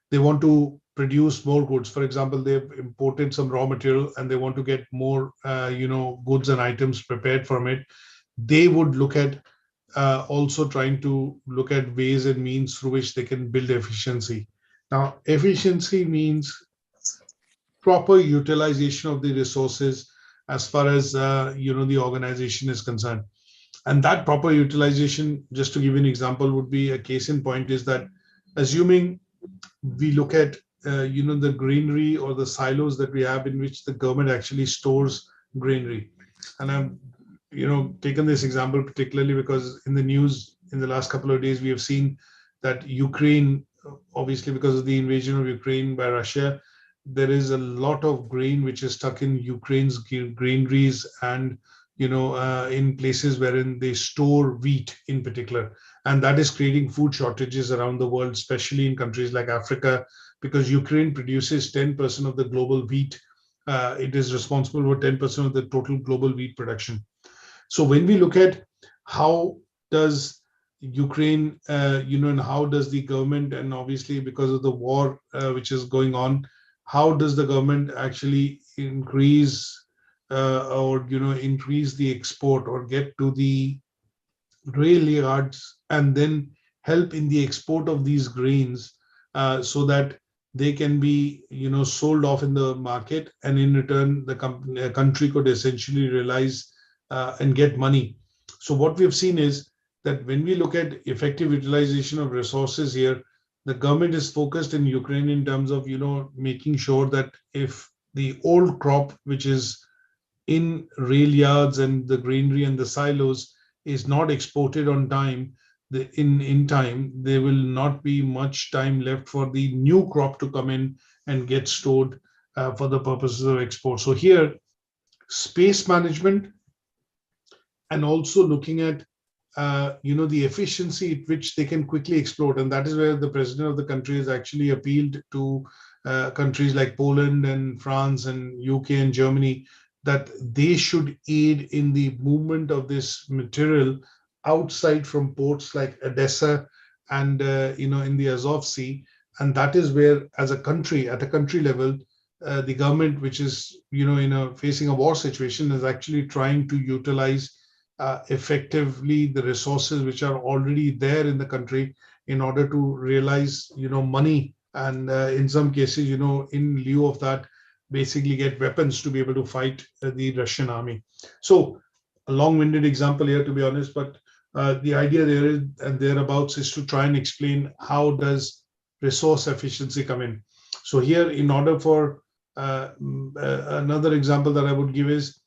they want to produce more goods. For example, they've imported some raw material and they want to get more, goods and items prepared from it. They would look at also trying to look at ways and means through which they can build efficiency. Now, efficiency means proper utilization of the resources as far as the organization is concerned. And that proper utilization, just to give you an example, would be a case in point is that assuming we look at the granary or the silos that we have in which the government actually stores granary. And I've taken this example particularly because in the news in the last couple of days we have seen that Ukraine, obviously because of the invasion of Ukraine by Russia, there is a lot of grain which is stuck in Ukraine's granaries and in places wherein they store wheat in particular. And that is creating food shortages around the world, especially in countries like Africa, because Ukraine produces 10% of the global wheat. It is responsible for 10% of the total global wheat production. So when we look at how does Ukraine, and how does the government, and obviously because of the war which is going on, how does the government actually increase increase the export or get to the rail yards and then help in the export of these grains so that they can be sold off in the market, and in return the country could essentially realize and get money. So what we've seen is that when we look at effective utilization of resources here, the government is focused in Ukraine in terms of making sure that if the old crop which is in rail yards and the granary and the silos is not exported on time, in time, there will not be much time left for the new crop to come in and get stored for the purposes of export. So here, space management and also looking at the efficiency at which they can quickly explode, and that is where the president of the country has actually appealed to countries like Poland and France and UK and Germany that they should aid in the movement of this material outside from ports like Odessa and in the Azov Sea. And that is where, as a country, at a country level, the government, which is facing a war situation, is actually trying to utilize effectively the resources which are already there in the country in order to realize money, and in some cases in lieu of that basically get weapons to be able to fight the Russian army. So a long-winded example here, to be honest, but the idea there is and thereabouts is to try and explain how does resource efficiency come in. So here, in order for another example that I would give is,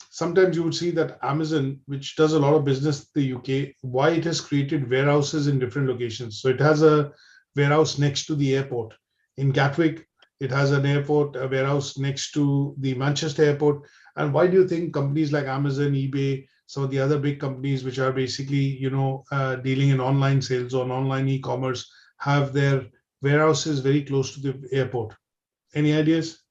sometimes you would see that Amazon, which does a lot of business in the UK, why it has created warehouses in different locations. So it has a warehouse next to the airport. In Gatwick, it has a warehouse next to the Manchester airport. And why do you think companies like Amazon, eBay, some of the other big companies which are basically, dealing in online sales or online e-commerce have their warehouses very close to the airport? Any ideas?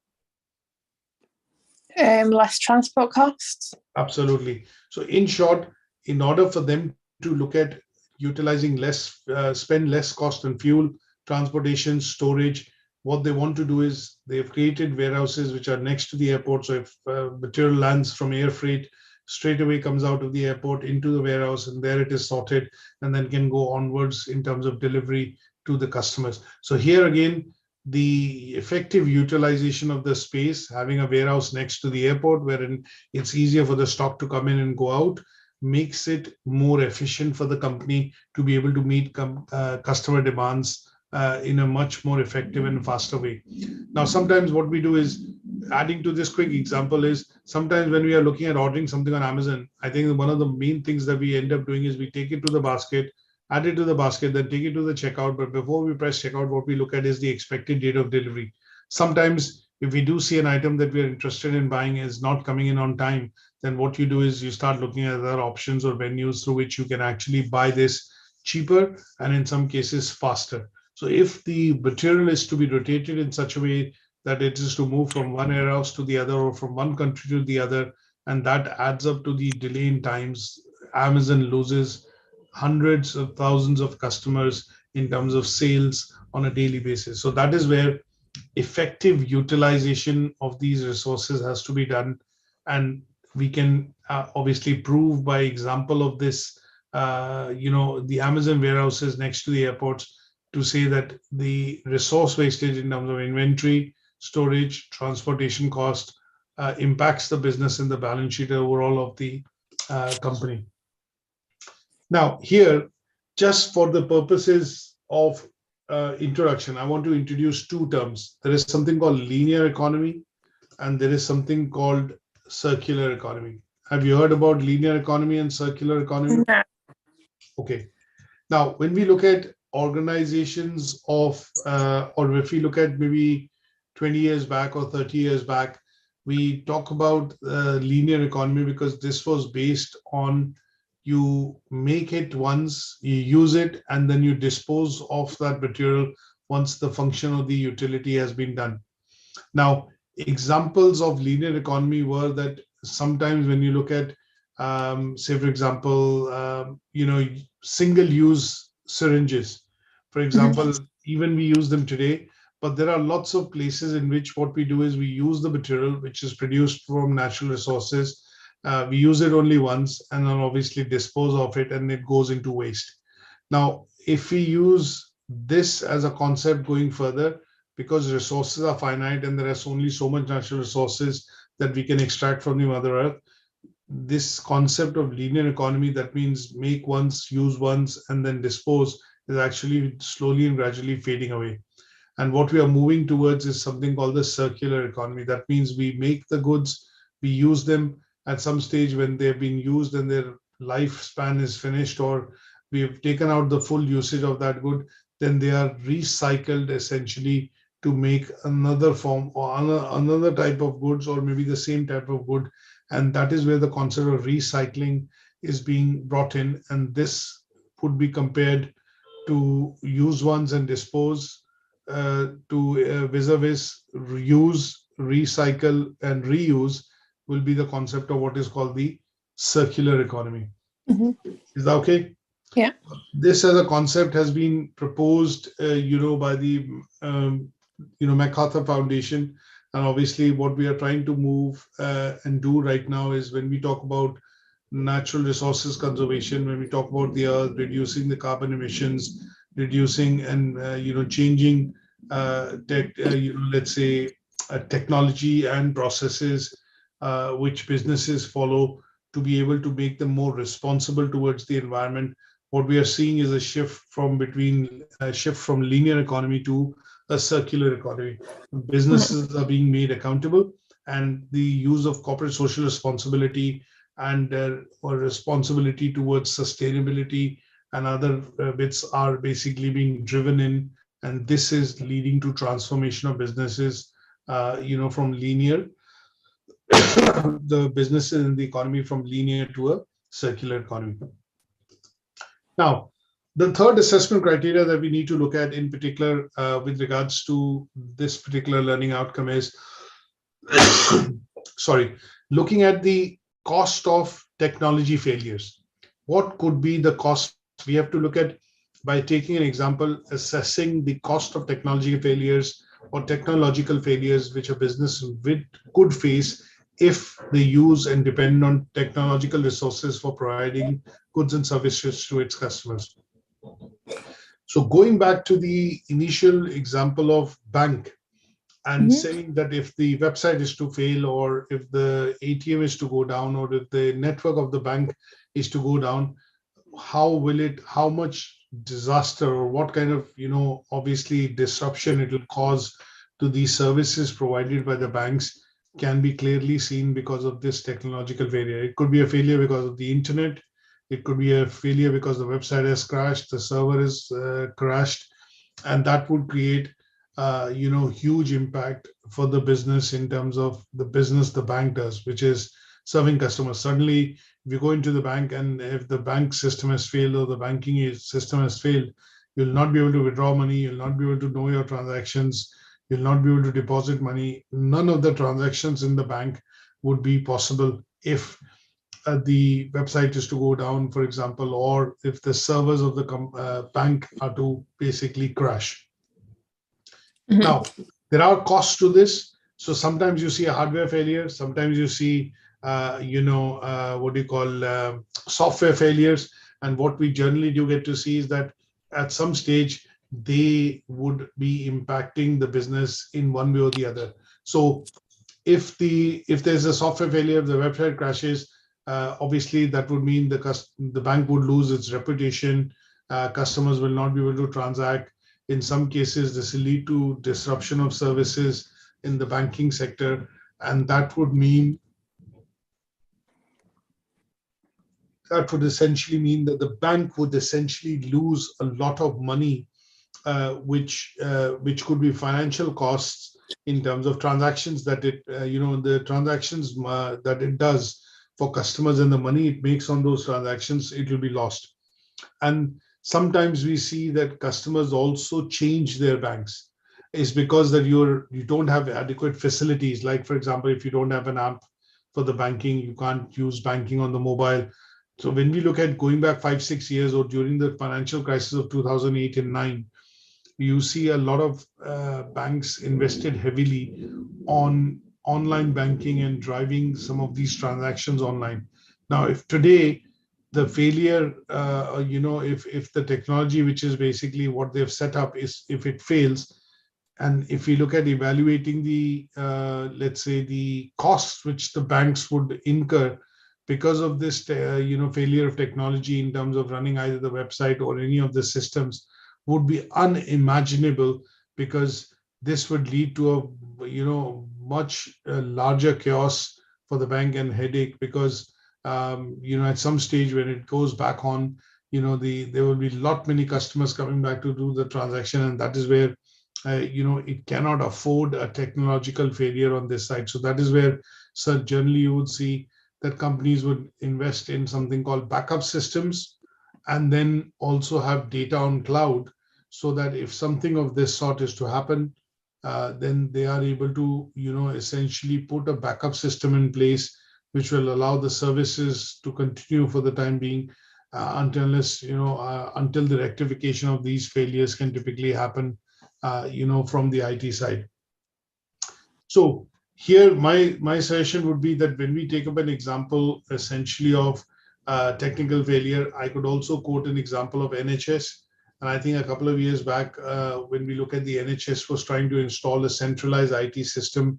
Less transport costs. Absolutely. So in short, in order for them to look at utilizing less, spend less cost on fuel, transportation, storage, what they want to do is they've created warehouses which are next to the airport. So if material lands from air freight, straight away comes out of the airport into the warehouse, and there it is sorted and then can go onwards in terms of delivery to the customers. So here again, the effective utilization of the space, having a warehouse next to the airport wherein it's easier for the stock to come in and go out, makes it more efficient for the company to be able to meet customer demands in a much more effective and faster way. Now, sometimes what we do is, adding to this quick example, is sometimes when we are looking at ordering something on Amazon, I think one of the main things that we end up doing is we take it to the basket, add it to the basket, then take it to the checkout. But before we press checkout, what we look at is the expected date of delivery. Sometimes if we do see an item that we are interested in buying is not coming in on time, then what you do is you start looking at other options or venues through which you can actually buy this cheaper and in some cases faster. So if the material is to be rotated in such a way that it is to move from one warehouse to the other or from one country to the other, and that adds up to the delay in times, Amazon loses hundreds of thousands of customers in terms of sales on a daily basis. So that is where effective utilization of these resources has to be done. And we can obviously prove by example of this, the Amazon warehouses next to the airports, to say that the resource wastage in terms of inventory, storage, transportation cost impacts the business and the balance sheet overall of the company. Now, here, just for the purposes of introduction, I want to introduce two terms. There is something called linear economy, and there is something called circular economy. Have you heard about linear economy and circular economy? No. Okay. Now, when we look at organizations of, or if we look at maybe 20 years back or 30 years back, we talk about linear economy because this was based on you make it once, you use it, and then you dispose of that material once the function of the utility has been done. Now, examples of linear economy were that sometimes when you look at, say, for example, single-use syringes, for example, even we use them today, but there are lots of places in which what we do is we use the material which is produced from natural resources. We use it only once and then obviously dispose of it, and it goes into waste. Now, if we use this as a concept going further, because resources are finite and there is only so much natural resources that we can extract from the Mother Earth, this concept of linear economy, that means make once, use once, and then dispose, is actually slowly and gradually fading away. And what we are moving towards is something called the circular economy. That means we make the goods, we use them at some stage when they've been used and their lifespan is finished, or we have taken out the full usage of that good, then they are recycled essentially to make another form or another type of goods, or maybe the same type of good. And that is where the concept of recycling is being brought in. And this would be compared to use once and dispose, to vis-a-vis use, recycle, and reuse will be the concept of what is called the circular economy. Is that okay? Yeah. This as a concept has been proposed, by the MacArthur Foundation. And obviously what we are trying to move and do right now is, when we talk about natural resources conservation, when we talk about the earth, reducing the carbon emissions, reducing and changing let's say technology and processes which businesses follow to be able to make them more responsible towards the environment. What we are seeing is a shift from linear economy to a circular economy. Businesses are being made accountable, and the use of corporate social responsibility and or responsibility towards sustainability and other bits are basically being driven in, and this is leading to transformation of businesses, from linear, the businesses and the economy from linear to a circular economy. Now, the third assessment criteria that we need to look at in particular with regards to this particular learning outcome is, looking at the cost of technology failures. What could be the cost? We have to look at, by taking an example, assessing the cost of technology failures or technological failures which a business could face if they use and depend on technological resources for providing goods and services to its customers. So going back to the initial example of bank and saying that if the website is to fail, or if the ATM is to go down, or if the network of the bank is to go down, how much disaster or what kind of, obviously disruption it will cause to these services provided by the banks can be clearly seen because of this technological failure. It could be a failure because of the internet. It could be a failure because the website has crashed, the server is crashed, and that would create, huge impact for the business in terms of the business the bank does, which is serving customers. Suddenly, if you go into the bank and if the bank system has failed or the banking system has failed, you'll not be able to withdraw money, you'll not be able to know your transactions, you'll not be able to deposit money. None of the transactions in the bank would be possible if the website is to go down, for example, or if the servers of the bank are to basically crash. Mhm. Now, there are costs to this. So sometimes you see a hardware failure, sometimes you see, software failures. And what we generally do get to see is that at some stage, they would be impacting the business in one way or the other. So if there's a software failure, if the website crashes, obviously that would mean the bank would lose its reputation. Customers will not be able to transact. In some cases, this will lead to disruption of services in the banking sector, and that would essentially mean that the bank would essentially lose a lot of money, which could be financial costs in terms of transactions that the transactions that it does for customers and the money it makes on those transactions, it will be lost. And sometimes we see that customers also change their banks. It's because that you don't have adequate facilities. Like, for example, if you don't have an app for the banking, you can't use banking on the mobile. So when we look at going back 5-6 years or during the financial crisis of 2008 and 9, you see a lot of banks invested heavily on online banking and driving some of these transactions online. Now, if today the failure, if the technology, which is basically what they've set up, if it fails, and if we look at evaluating the, let's say, the costs which the banks would incur because of this, failure of technology in terms of running either the website or any of the systems, would be unimaginable, because this would lead to a, much larger chaos for the bank and headache, because, at some stage when it goes back on, there will be many customers coming back to do the transaction, and that is where, it cannot afford a technological failure on this side. So that is where, generally you would see that companies would invest in something called backup systems, and then also have data on cloud, so that if something of this sort is to happen, then they are able to, essentially put a backup system in place, which will allow the services to continue for the time being, until the rectification of these failures can typically happen, from the IT side. So here, my suggestion would be that when we take up an example essentially of technical failure, I could also quote an example of NHS. And I think a couple of years back, when we look at the NHS was trying to install a centralized IT system,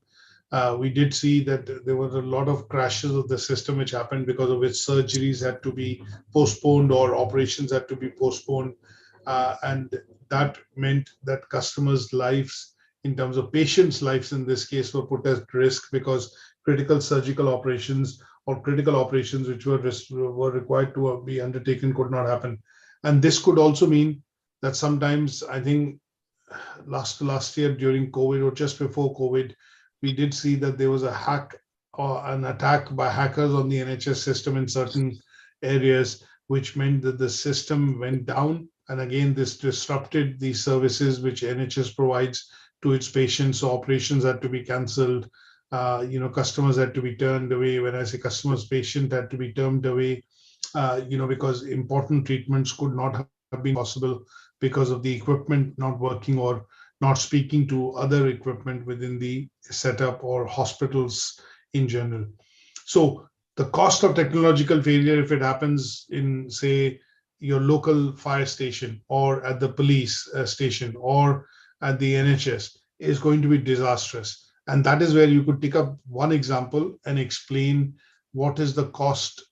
we did see that there were a lot of crashes of the system which happened, because of which surgeries had to be postponed or operations had to be postponed. And that meant that customers' lives, in terms of patients' lives in this case, were put at risk, because critical surgical operations or critical operations which were required to be undertaken could not happen. And this could also mean that sometimes, I think last year during COVID or just before COVID, we did see that there was a hack or an attack by hackers on the NHS system in certain areas, which meant that the system went down. And again, this disrupted the services which NHS provides to its patients. So operations had to be cancelled. Customers had to be turned away. When I say customers, patient had to be turned away, because important treatments could not have been possible because of the equipment not working or not speaking to other equipment within the setup or hospitals in general. So the cost of technological failure, if it happens in, say, your local fire station or at the police station or at the NHS, is going to be disastrous. And that is where you could pick up one example and explain what is the cost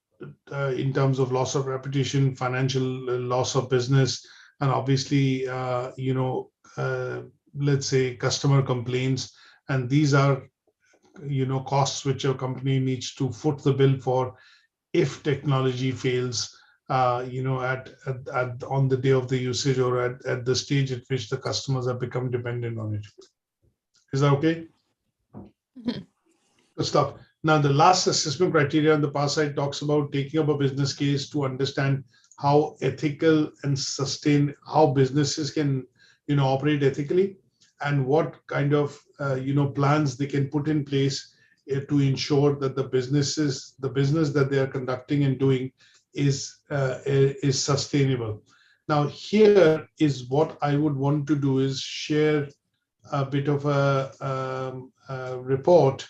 in terms of loss of reputation, financial loss of business, and obviously, let's say customer complaints, and these are, costs which a company needs to foot the bill for if technology fails, on the day of the usage or at the stage at which the customers have become dependent on it. Is that okay? Mhm. Good stuff. Now, the last assessment criteria on the PASS side talks about taking up a business case to understand how ethical and how businesses can, operate ethically, and what kind of, plans they can put in place to ensure that the business that they are conducting and doing is sustainable. Now, here is what I would want to do is share a bit of a report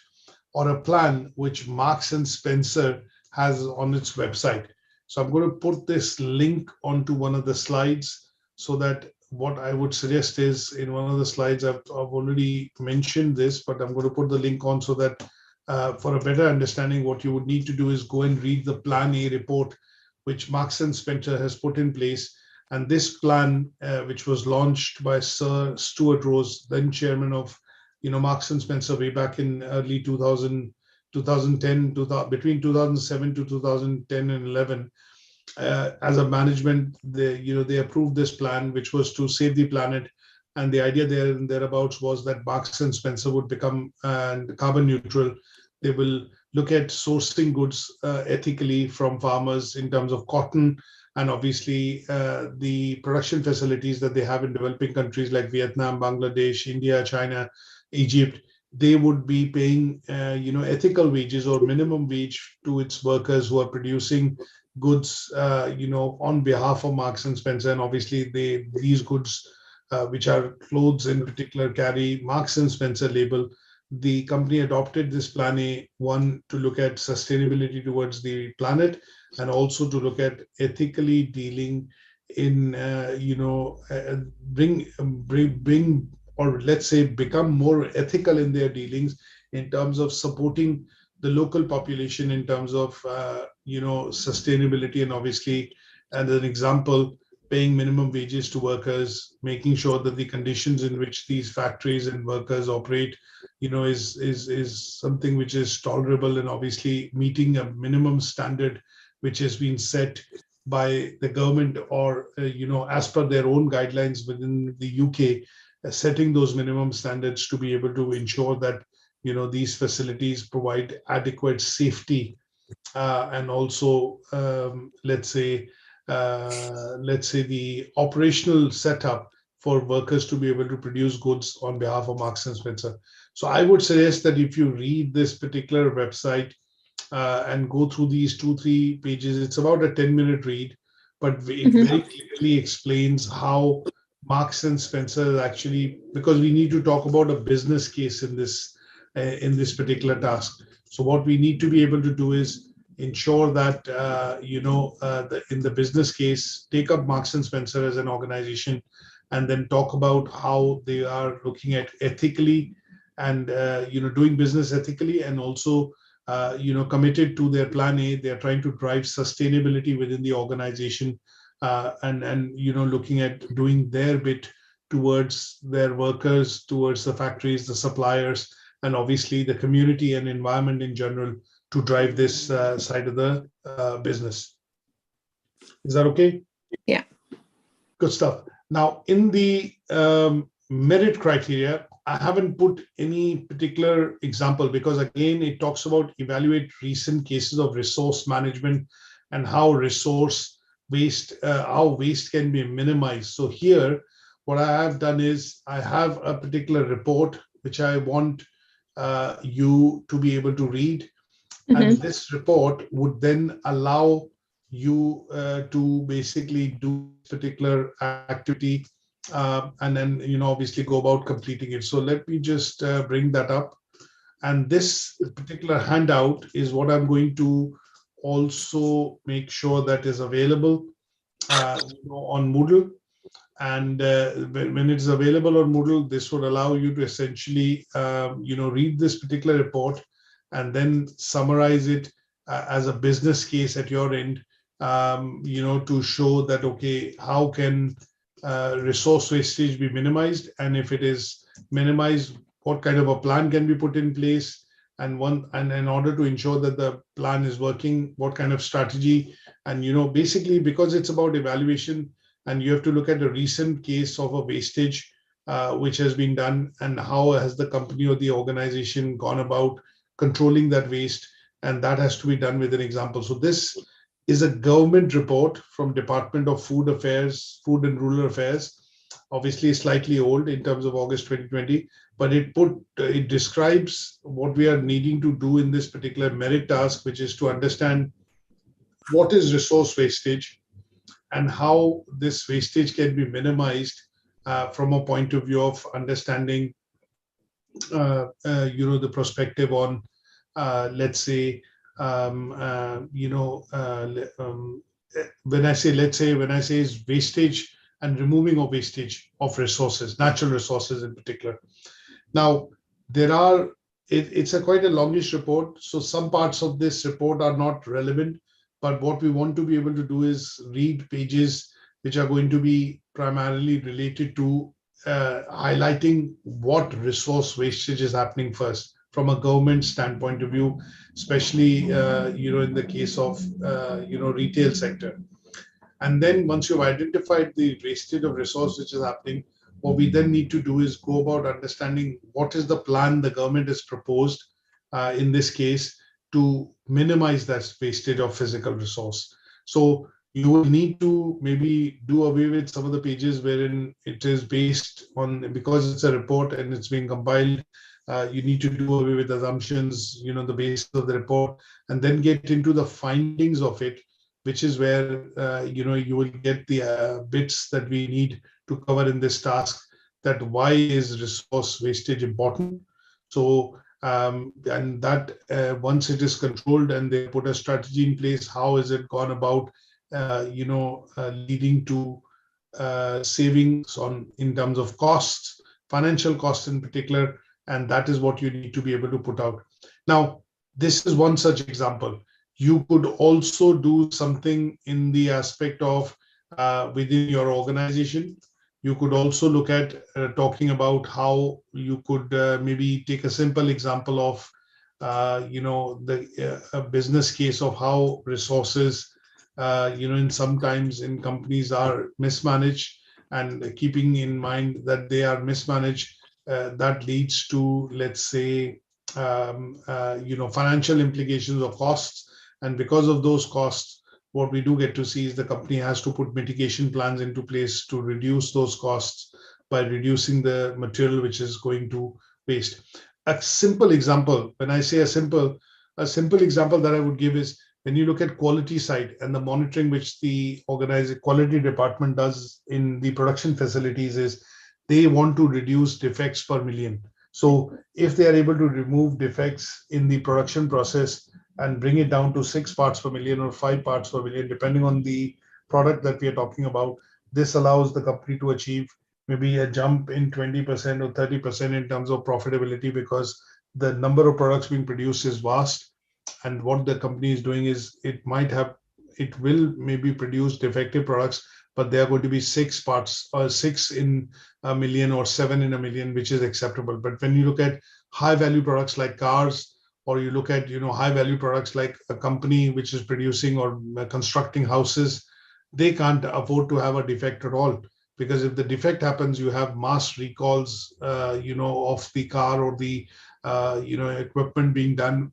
or a plan which Marks and Spencer has on its website. So I'm going to put this link onto one of the slides, so that what I would suggest is, in one of the slides, I've already mentioned this, but I'm going to put the link on so that for a better understanding, what you would need to do is go and read the Plan A report, which Marks and Spencer has put in place. And this plan, which was launched by Sir Stuart Rose, then chairman of Marks and Spencer, way back in early 2010, between 2007 to 2010 and 11. As a management, they approved this plan, which was to save the planet. And the idea there and thereabouts was that Marks and Spencer would become carbon neutral. They will look at sourcing goods ethically from farmers in terms of cotton, and obviously the production facilities that they have in developing countries like Vietnam, Bangladesh, India, China, Egypt. They would be paying, ethical wages or minimum wage to its workers who are producing goods, on behalf of Marks and Spencer. And obviously, these goods, which are clothes in particular, carry Marks and Spencer label. The company adopted this Plan A, one, to look at sustainability towards the planet, and also to look at ethically dealing in, bring, or let's say, become more ethical in their dealings in terms of supporting the local population in terms of, sustainability. And obviously, as an example, paying minimum wages to workers, making sure that the conditions in which these factories and workers operate, is something which is tolerable, and obviously meeting a minimum standard which has been set by the government, or, as per their own guidelines within the UK, setting those minimum standards to be able to ensure that, these facilities provide adequate safety, and also, let's say the operational setup for workers to be able to produce goods on behalf of Marks and Spencer. So I would suggest that if you read this particular website and go through these 2-3 pages, it's about a 10-minute read, but it very clearly explains how Marks and Spencer actually, because we need to talk about a business case in this particular task. So what we need to be able to do is ensure that in the business case, take up Marks and Spencer as an organization, and then talk about how they are looking at ethically and doing business ethically, and also committed to their Plan A. They are trying to drive sustainability within the organization, and looking at doing their bit towards their workers, towards the factories, the suppliers, and obviously the community and environment in general, to drive this side of the business. Is that okay? Yeah. Good stuff. Now, in the merit criteria, I haven't put any particular example, because again, it talks about evaluate recent cases of resource management and how resource waste, how waste can be minimized. So here, what I have done is I have a particular report which I want you to be able to read. And this report would then allow you to basically do particular activity, and then obviously go about completing it. So let me just bring that up. And this particular handout is what I'm going to also make sure that is available on Moodle. And when it's available on Moodle, this would allow you to essentially read this particular report and then summarize it as a business case at your end, to show that, okay, how can resource wastage be minimized, and if it is minimized, what kind of a plan can be put in place, and in order to ensure that the plan is working, what kind of strategy. And basically, because it's about evaluation, and you have to look at a recent case of a wastage which has been done, and how has the company or the organization gone about controlling that waste, and that has to be done with an example. So this is a government report from Department of Food and Rural Affairs, obviously slightly old in terms of August 2020, but it describes what we are needing to do in this particular merit task, which is to understand what is resource wastage and how this wastage can be minimized from a point of view of understanding, the perspective on, let's say, when I say is wastage and removing of wastage of resources, natural resources in particular. Now, it's quite a longish report, so some parts of this report are not relevant, but what we want to be able to do is read pages which are going to be primarily related to highlighting what resource wastage is happening first from a government standpoint of view, especially in the case of retail sector. And then once you've identified the wastage of resource which is happening, what we then need to do is go about understanding what is the plan the government has proposed in this case to minimize that wastage of physical resource. So you will need to maybe do away with some of the pages wherein it is based on, because it's a report and it's being compiled, you need to do away with assumptions, the basis of the report, and then get into the findings of it, which is where, you will get the bits that we need to cover in this task, that why is resource wastage important. So, and that once it is controlled and they put a strategy in place, how is it gone about, leading to savings in terms of costs, financial costs in particular, and that is what you need to be able to put out. Now, this is one such example. You could also do something in the aspect of within your organization. You could also look at talking about how you could maybe take a simple example of, a business case of how resources, sometimes in companies are mismanaged, and keeping in mind that they are mismanaged, that leads to, let's say, financial implications of costs. And because of those costs, what we do get to see is the company has to put mitigation plans into place to reduce those costs by reducing the material which is going to waste. A simple example, when I say a simple example that I would give is, when you look at quality side and the monitoring which the organized quality department does in the production facilities, is they want to reduce defects per million. So if they are able to remove defects in the production process and bring it down to 6 parts per million or 5 parts per million, depending on the product that we are talking about, this allows the company to achieve maybe a jump in 20% or 30% in terms of profitability, because the number of products being produced is vast. And what the company is doing is, it will maybe produce defective products, but they are going to be 6 parts, or 6 in a million or 7 in a million, which is acceptable. But when you look at high value products like cars, or you look at high value products like a company which is producing or constructing houses, they can't afford to have a defect at all, because if the defect happens, you have mass recalls of the car or the equipment being done,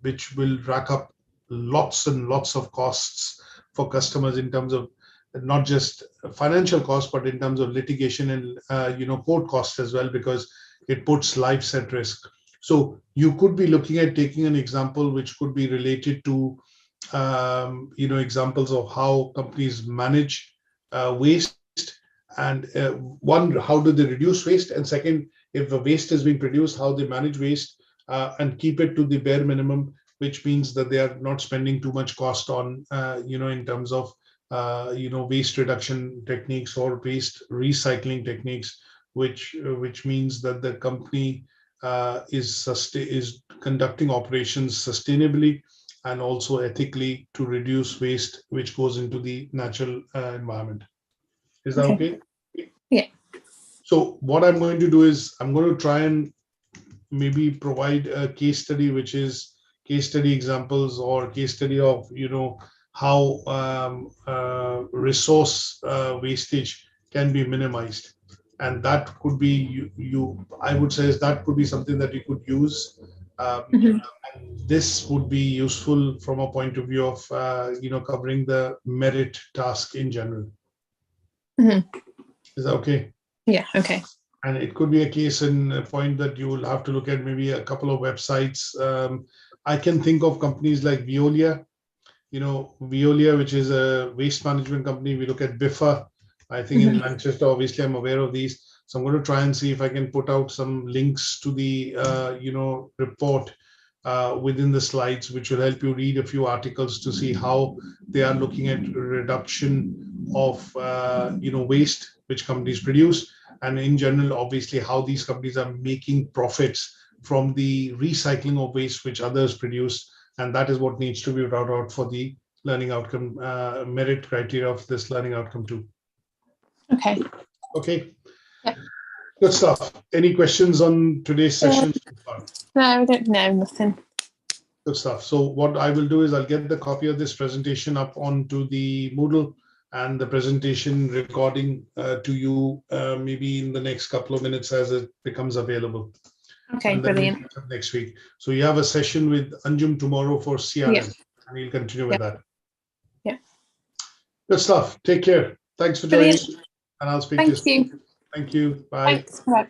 which will rack up lots and lots of costs for customers, in terms of not just financial costs, but in terms of litigation and court costs as well, because it puts lives at risk. So you could be looking at taking an example which could be related to examples of how companies manage waste, and one, how do they reduce waste, and second, if the waste is being produced, how they manage waste and keep it to the bare minimum, which means that they are not spending too much cost on in terms of waste reduction techniques or waste recycling techniques, which means that the company is conducting operations sustainably and also ethically to reduce waste which goes into the natural environment. Is that okay? Yeah. So what I'm going to do is I'm going to try and maybe provide a case study, which is case study examples or case study of, how resource wastage can be minimized. And that could be I would say that could be something that you could use. Mhm. And this would be useful from a point of view of, covering the merit task in general. Mhm. Is that okay? Yeah. Okay. And it could be a case in a point that you will have to look at maybe a couple of websites. I can think of companies like Veolia, Veolia, which is a waste management company. We look at BIFA, I think in Manchester, obviously I'm aware of these. So I'm going to try and see if I can put out some links to the, report within the slides, which will help you read a few articles to see how they are looking at reduction of, waste which companies produce. And in general, obviously, how these companies are making profits from the recycling of waste which others produce. And that is what needs to be brought out for the learning outcome merit criteria of this learning outcome too. Okay. Okay. Yeah. Good stuff. Any questions on today's session? No, I don't know, nothing. Good stuff. So what I will do is I'll get the copy of this presentation up onto the Moodle and the presentation recording to you maybe in the next couple of minutes as it becomes available. Okay, And then brilliant. next week. So you have a session with Anjum tomorrow for CRM, Yeah. and we'll continue with that. Yeah. Good stuff. Take care. Thanks for joining, Brilliant. and I'll speak Thank to you. you. Thank you. Bye. Thanks. Bye.